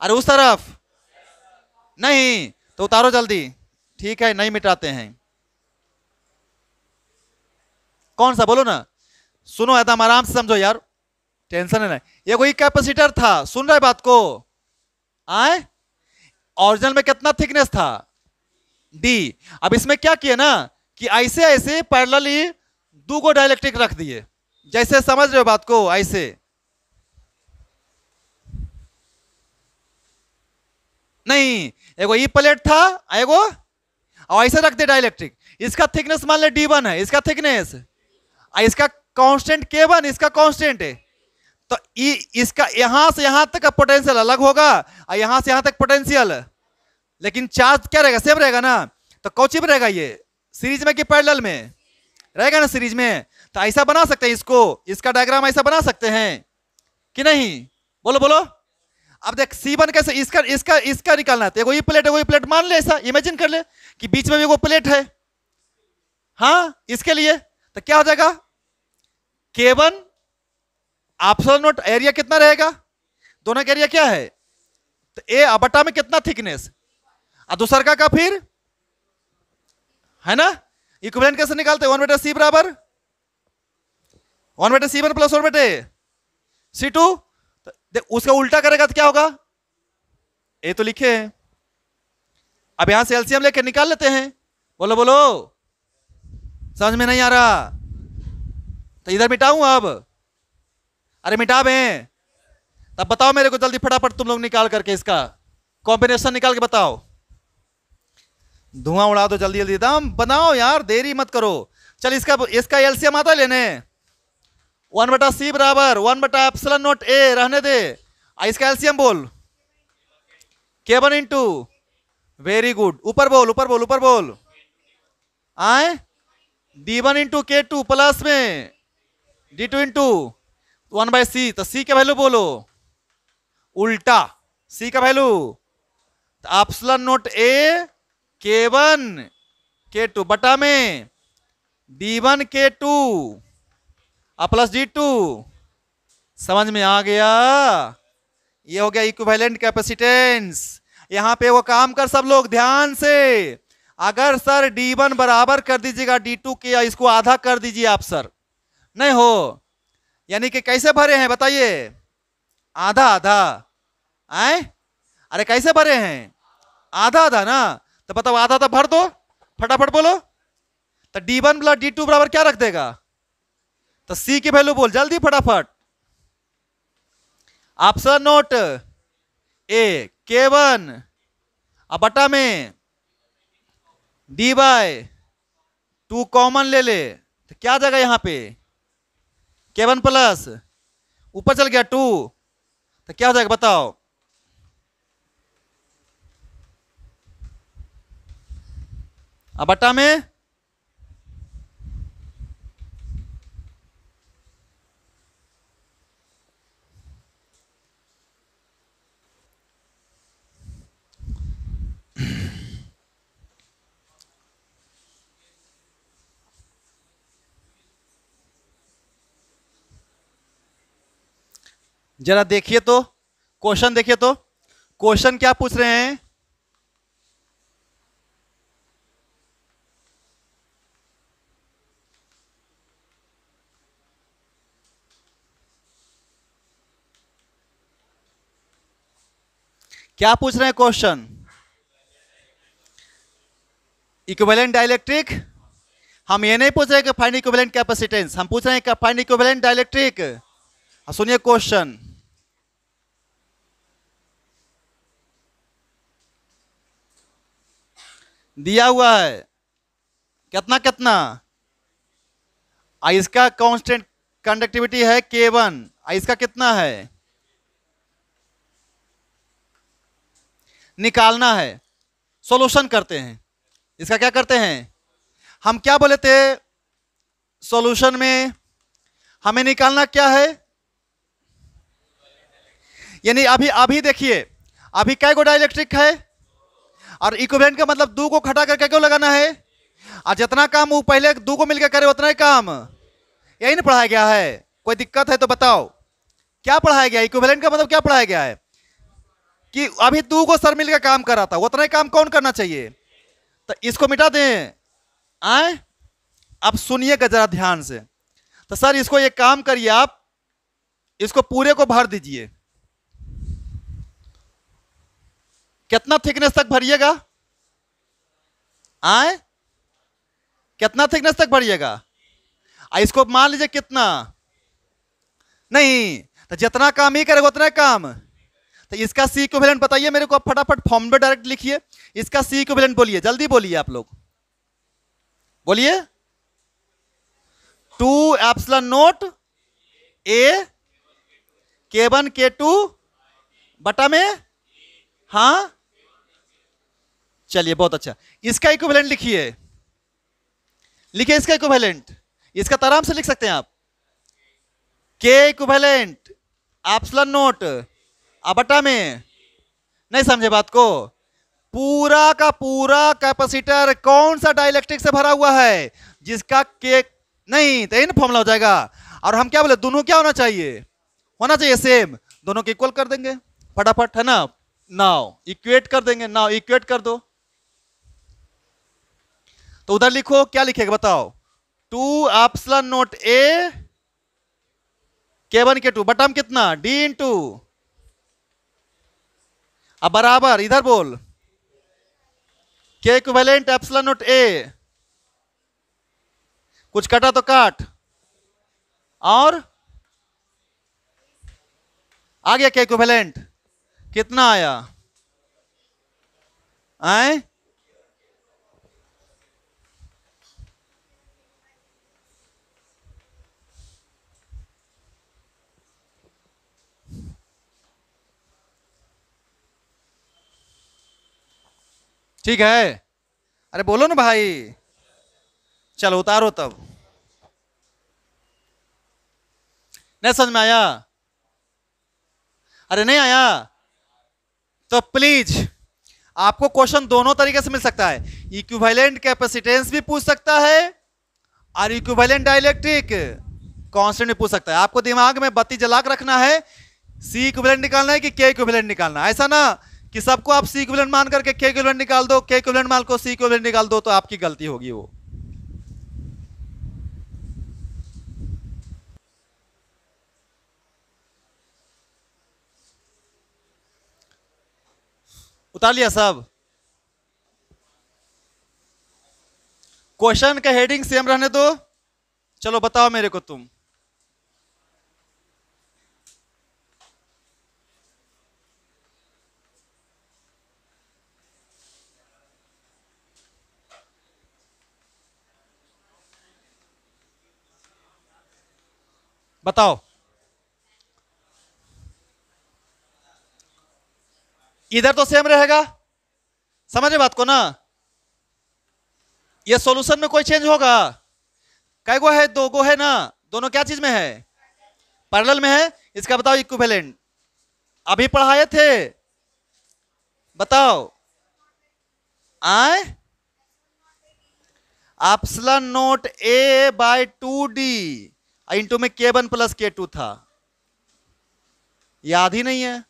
अरे उस तरफ नहीं तो उतारो जल्दी, ठीक है नहीं मिटाते हैं। कौन सा बोलो ना, सुनो एकदम आराम से समझो यार, टेंशन है नहीं। ये कोई कैपेसिटर था, सुन रहे बात को? आए, ओरिजिनल में कितना थिकनेस था? D। अब इसमें क्या किया ना कि ऐसे ऐसे पैरेलली दो को डाइलेक्ट्रिक रख दिए, जैसे समझ रहे हो बात को? ऐसे नहीं, एगो ई प्लेट था, एगो और ऐसे रख दे डाइलेक्ट्रिक। इसका थिकनेस मान ले D1 है, इसका थिकनेस, इसका कांस्टेंट K1, इसका कांस्टेंट है, तो इसका यहां से यहां तक का पोटेंशियल अलग होगा और यहां से यहां तक पोटेंशियल, लेकिन चार्ज क्या रहेगा? सेम रहेगा ना। तो कौची में रहेगा ये, सीरीज में कि पैरेलल में रहेगा ना? सीरीज में। तो ऐसा बना सकते हैं इसको, इसका डायग्राम ऐसा बना सकते हैं कि नहीं? बोलो बोलो। अब देख C1 कैसे, इसका इसका इसका निकालना है, एगो ये प्लेट एगो ये प्लेट मान ले, ऐसा इमेजिन कर ले कि बीच में भी एगो प्लेट है, हाँ इसके लिए तो क्या हो जाएगा? K1 एप्सिलॉन नोट, एरिया कितना रहेगा? दोनों का एरिया क्या है? तो A बटा में कितना थिकनेस, और दूसरा का फिर है ना? इक्विवेलेंट कैसे निकालते हैं? 1/C बराबर 1/C1 प्लस 1/C2। उसका उल्टा करेगा तो क्या होगा? ए तो लिखे हैं, अब यहां से एलसीएम लेके निकाल लेते हैं। बोलो बोलो, समझ में नहीं आ रहा तो इधर मिटाऊं अब? अरे मिटा में, तब बताओ मेरे को जल्दी फटाफट तुम लोग निकाल करके इसका कॉम्बिनेशन निकाल के बताओ। धुआं उड़ा दो जल्दी जल्दी, दम बनाओ यार, देरी मत करो। चल इसका एलसीएम आता है लेने, 1/C बराबर 1/एप्सिलॉन नोट A रहने दे, इसका एलसीएम बोल K1 इंटू, वेरी गुड, ऊपर बोल ऊपर बोल ऊपर बोल, आए D1 इंटू K2 प्लस में D2 इंटू 1/C। तो C का वैल्यू बोलो उल्टा, C का value epsilon note A K1 K2 बटा में D1 K2 प्लस D2। समझ में आ गया? ये हो गया इक्विवेलेंट कैपेसिटेंस। यहां पे वो काम कर सब लोग ध्यान से, अगर सर D1 बराबर कर दीजिएगा D2 के, या इसको आधा कर दीजिए आप सर, नहीं हो, यानी कि कैसे भरे हैं बताइए? आधा आधा, आए? अरे कैसे भरे हैं? आधा आधा ना, तो बताओ आधा आधा भर दो, फटाफट बोलो। तो D1 प्लस D2 बराबर क्या रख देगा? तो C की वैल्यू बोल जल्दी फटाफट। ऑप्शन नोट ए K1 अब बटा में D/2 कॉमन ले ले तो क्या आ जाएगा यहां पे? K1 प्लस ऊपर चल गया 2 तो क्या हो जाएगा बताओ? अब बटा में जरा देखिए तो क्वेश्चन, देखिए तो क्वेश्चन क्या पूछ रहे हैं? क्या पूछ रहे हैं क्वेश्चन? Equivalent dielectric. हम ये नहीं पूछ रहे कि फाइंड इक्विवेलेंट कैपेसिटेंस, हम पूछ रहे हैं कि फाइंड इक्विवेलेंट डाइलेक्ट्रिक। सुनिए क्वेश्चन, दिया हुआ है कितना कितना, इसका कांस्टेंट कंडक्टिविटी है K1, इसका कितना है निकालना है। सॉल्यूशन करते हैं, इसका क्या करते हैं? हम क्या बोले थे सॉल्यूशन में? हमें निकालना क्या है? यानी अभी अभी देखिए, अभी कै गो डाइलेक्ट्रिक है और इक्विवेलेंट का मतलब दो को घटा करके क्यों लगाना है? और जितना काम वो पहले दो को मिलकर करे उतना ही काम, यही ना पढ़ाया गया है। कोई दिक्कत है तो बताओ क्या पढ़ाया गया? इक्विवेलेंट का मतलब क्या पढ़ाया गया है कि अभी दो को सर मिलकर काम कर रहा था, उतना ही काम कौन करना चाहिए? तो इसको मिटा दें। आए अब सुनिएगा जरा ध्यान से। तो सर इसको एक काम करिए, आप इसको पूरे को भर दीजिए। कितना थिकनेस तक भरिएगा? आए कितना थिकनेस तक भरिएगा? इसको मान लीजिए कितना नहीं, तो जितना काम ही करेगा उतना काम। तो इसका सी इक्विवेलेंट बताइए मेरे को, आप फटाफट फॉर्म में डायरेक्ट लिखिए। इसका सी इक्विवेलेंट बोलिए, जल्दी बोलिए आप लोग, बोलिए। 2 एप्सिलॉन नोट ए K1 K2 बटा में, हाँ चलिए बहुत अच्छा। इसका इक्विवेलेंट लिखिए, लिखिए इसका इक्विवेलेंट। इसका तो आराम से लिख सकते हैं आप, K इक्विवेलेंट एप्सिलॉन नोट बटा में। नहीं समझे बात को? पूरा का पूरा कैपेसिटर कौन सा डाइलेक्ट्रिक से भरा हुआ है? जिसका K नहीं तो इन फॉर्मूला हो जाएगा। और हम क्या बोले, दोनों क्या होना चाहिए? होना चाहिए सेम, दोनों को इक्वल कर देंगे फटाफट, है ना? नाउ इक्वेट कर देंगे, नाउ इक्वेट कर दो। तो उधर लिखो, क्या लिखेगा बताओ? 2 एप्सिलॉन नोट ए K1 K2 बटा में कितना D इंटू, अब बराबर इधर बोल K इक्विवेलेंट एप्सिलॉन नोट ए, कुछ कटा तो काट, और आ गया K इक्विवेलेंट कितना आया? आए ठीक है? अरे बोलो ना भाई, चलो उतारो तब। नहीं समझ में आया? अरे नहीं आया तो प्लीज, आपको क्वेश्चन दोनों तरीके से मिल सकता है। इक्विवेलेंट कैपेसिटेंस भी पूछ सकता है और इक्विवेलेंट डाइलेक्ट्रिक कांस्टेंट भी पूछ सकता है। आपको दिमाग में बत्ती जला के रखना है, सी इक्विवेलेंट निकालना है कि K इक्विवेलेंट निकालना है। ऐसा ना कि सबको आप सी इक्विवेलेंट मान करके K इक्विवेलेंट निकाल दो, K इक्विवेलेंट मान को सी इक्विवेलेंट निकाल दो, तो आपकी गलती होगी वो। उतार लिया सब? क्वेश्चन का हेडिंग सेम रहने दो। चलो बताओ मेरे को तुम। बताओ। इधर तो सेम रहेगा, समझे बात को ना। ये सॉल्यूशन में कोई चेंज होगा? कै गो है? दो गो है ना। दोनों क्या चीज में है? पैरेलल में है। इसका बताओ इक्विवेलेंट। अभी पढ़ाए थे, बताओ। आए एप्सिलॉन नोट ए बाय 2d इंटू में k1 प्लस k2 था। याद ही नहीं है।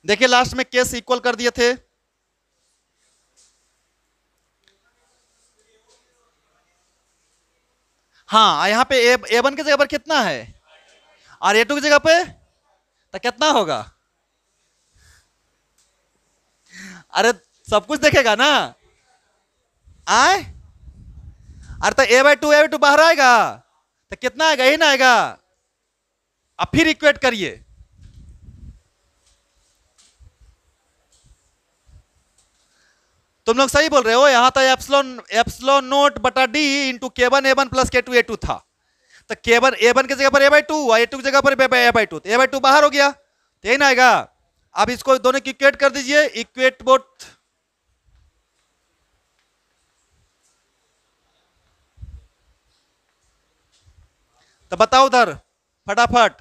देखिए लास्ट में केस इक्वल कर दिए थे। हाँ यहां पे A1 की जगह पर कितना है और A2 की जगह पे तो कितना होगा? अरे सब कुछ देखेगा ना। आए अरे तो A/2 बाहर आएगा तो कितना आएगा? ही ना आएगा। अब फिर इक्वेट करिए। तुम लोग सही बोल रहे हो। यहां था एप्सिलॉन नोट बटा D into k1 A1 plus k2 A2 था। तो k1 A1 की जगह पर A/2 और A2 की जगह पर A/2 तो A/2 बाहर हो गया तो यही ना आएगा। अब इसको दोनों की इक्वेट कर दीजिए। Equate both. तो बताओ उधर फटाफट।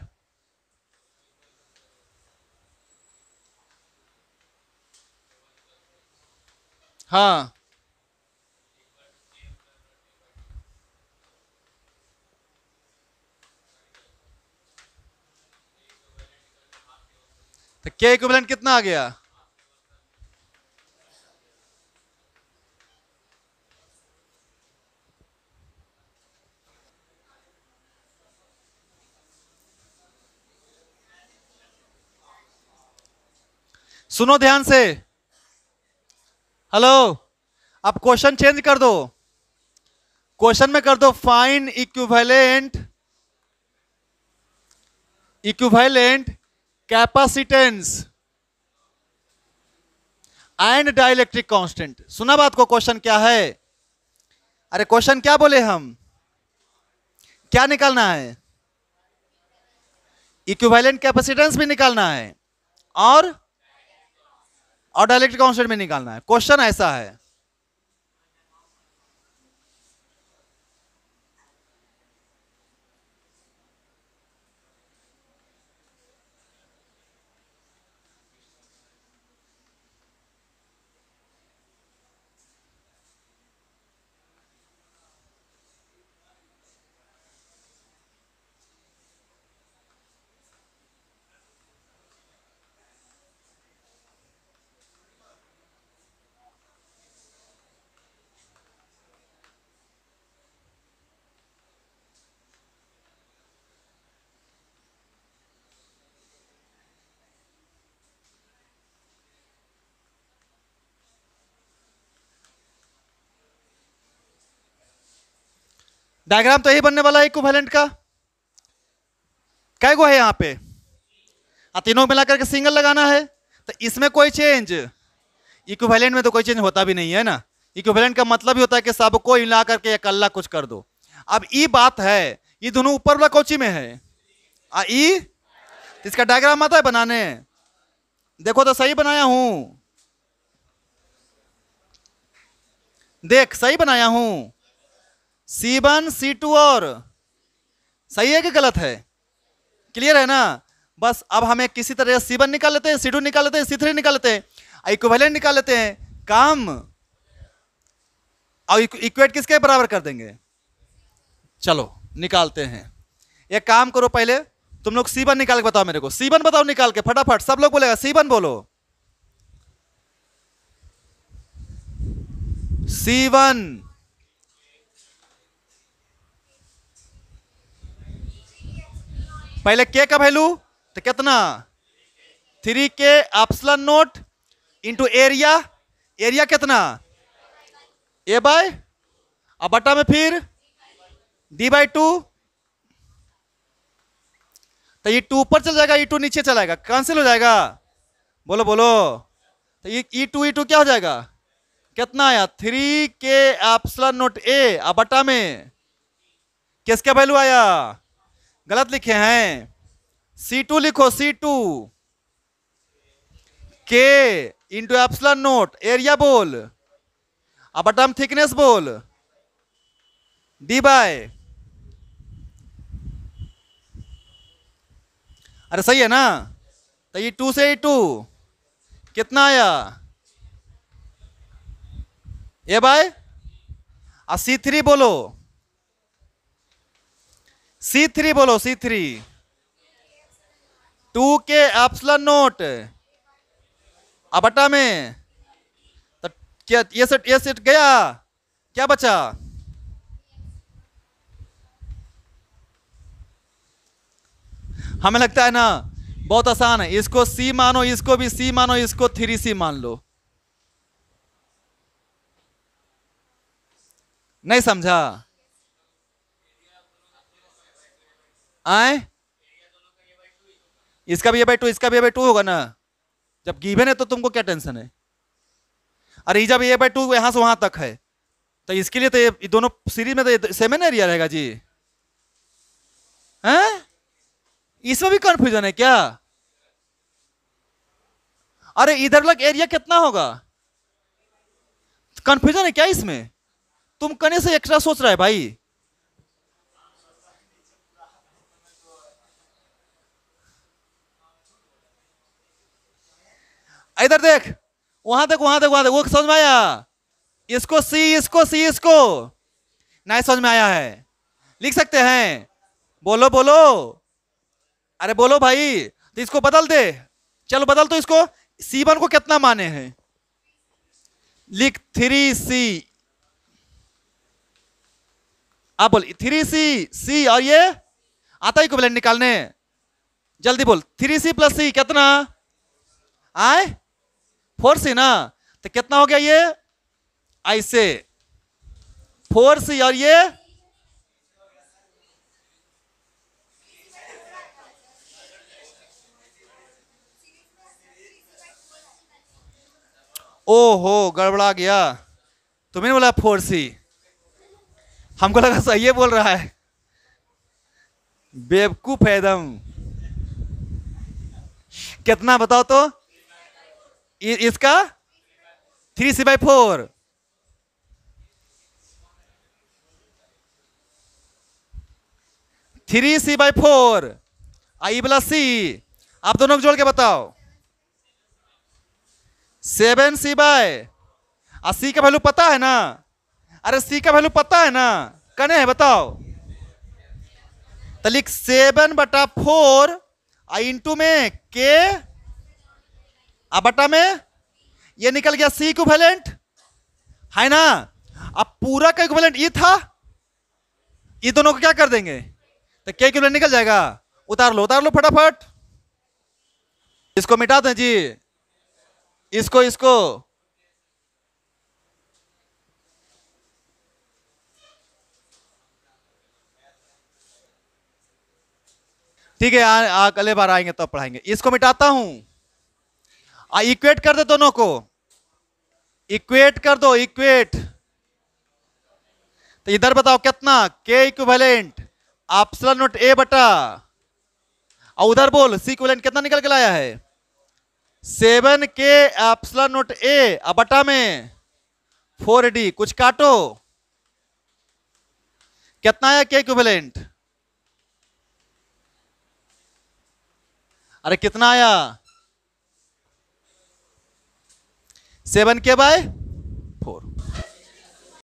हाँ तो k इक्विवेलेंट कितना आ गया? सुनो ध्यान से। हेलो, अब क्वेश्चन चेंज कर दो। क्वेश्चन में कर दो find equivalent capacitance and dielectric constant. सुना बात को? क्वेश्चन क्या है? अरे क्वेश्चन क्या बोले हम? क्या निकालना है? इक्विवेलेंट कैपेसिटेंस भी निकालना है और डाइलेक्ट्रिक कांस्टेंट भी निकालना है। क्वेश्चन ऐसा है। डायग्राम तो यही बनने वाला है इक्विवेलेंट का। कै गो है यहां पे? तीनों मिला करके सिंगल लगाना है। तो इसमें कोई चेंज, इक्विवेलेंट में तो कोई चेंज होता भी नहीं है ना। इक्विवेलेंट का मतलब ही होता है कि सबको मिला करके इकल्ला कुछ कर दो। अब ई बात है, ये दोनों ऊपर वाला कोची में है ई। तो इसका डायग्राम आता है बनाने। देखो तो सही बनाया हूं। देख सही बनाया हूं। C1 C2 और सही है कि गलत है? क्लियर है ना। बस अब हमें किसी तरह C1 निकाल लेते हैं, C2 निकाल लेते हैं, C3 निकाल लेते हैं, इक्विवेलेंट निकाल लेते हैं। काम और इक्वेट किसके बराबर कर देंगे? चलो निकालते हैं। एक काम करो, पहले तुम लोग C1 निकाल के बताओ मेरे को। C1 बताओ निकाल के फटाफट। सब लोग बोलेगा C1 बोलो। C1 पहले के का वैल्यू तो कितना? 3k epsilon note into area. Area कितना? ए बाय, अब बटा में फिर डी बाई टू, तो ये टू ऊपर चल जाएगा, ई टू नीचे चलाएगा, कैंसिल हो जाएगा, बोलो बोलो। तो ये ई टू क्या हो जाएगा, कितना आया 3k एप्सिलॉन नॉट ए, अब बटा में किसका वैल्यू आया, गलत लिखे हैं, C2 लिखो, C2 K into epsilon note, area बोल, अब बटा में थिकनेस बोल, डी बाय, अरे सही है ना। तो ये 2 से 2 कितना आया, ए बाय, और C3 बोलो, C3 बोलो, C3 2k एप्सिलॉन नोट, अब बटा में, तो क्या ये सेट गया, क्या बचा, हमें लगता है ना बहुत आसान है, इसको C मानो, इसको भी C मानो, इसको 3C मान लो, नहीं समझा, आए, इसका भी A/2, इसका भी A/2 होगा ना, जब गिवन है तो तुमको क्या टेंशन है, अरे जब A/2 यहां से वहां तक है, तो इसके लिए तो ये दोनों सीरीज में तो सेम एरिया रहेगा जी, हैं, इसमें भी कंफ्यूजन है क्या, अरे इधर लग एरिया कितना होगा, कंफ्यूजन है क्या इसमें, तुम कने से एक्स्ट्रा सोच रहा है भाई, इधर देख, वहां तक वहां तक वहां तक, वो समझ में आया, इसको सी, इसको सी, इसको नहीं समझ में आया है, लिख सकते हैं, बोलो बोलो, अरे बोलो भाई, तो इसको बदल दे, चलो बदल, तो इसको C1 को कितना माने हैं, लिख 3C, आप बोल 3C, C, और ये आता ही इक्विवेलेंट निकालने, जल्दी बोल, 3C प्लस C कितना आए, 4C ना, तो कितना हो गया ये, ऐसे 4C, और ये ओहो गड़बड़ा गया, तुम्हें बोला 4C, हमको लगा सही है बोल रहा है, बेवकूफ है एकदम, कितना बताओ तो, इसका 3C/4, three C by four, I plus C, आप दोनों को जोड़ के बताओ, 7C/, सी का वैल्यू पता है ना, अरे सी का वैल्यू पता है ना, कने है बताओ, तो लिख 7/4 इंटू में के, अब बटा में ये निकल गया सी इक्विवेलेंट है ना, अब पूरा का इक्विवेलेंट ये था, ये दोनों को क्या कर देंगे, तो के इक्विवेलेंट निकल जाएगा, उतार लो फटाफट, इसको मिटा दें जी, इसको इसको ठीक है, अगले बार आएंगे तब पढ़ाएंगे, इसको मिटाता हूं, इक्वेट कर दो दोनों को, इक्वेट कर दो, इक्वेट, तो इधर बताओ कितना, के इक्विवेलेंट एप्सिलॉन नॉट ए बटा, और उधर बोल सी इक्विवेलेंट कितना निकल के लाया है, 7k एप्सिलॉन नॉट ए, बटा में 4d, कुछ काटो, कितना आया के इक्विवेलेंट, अरे कितना आया, 7k बाय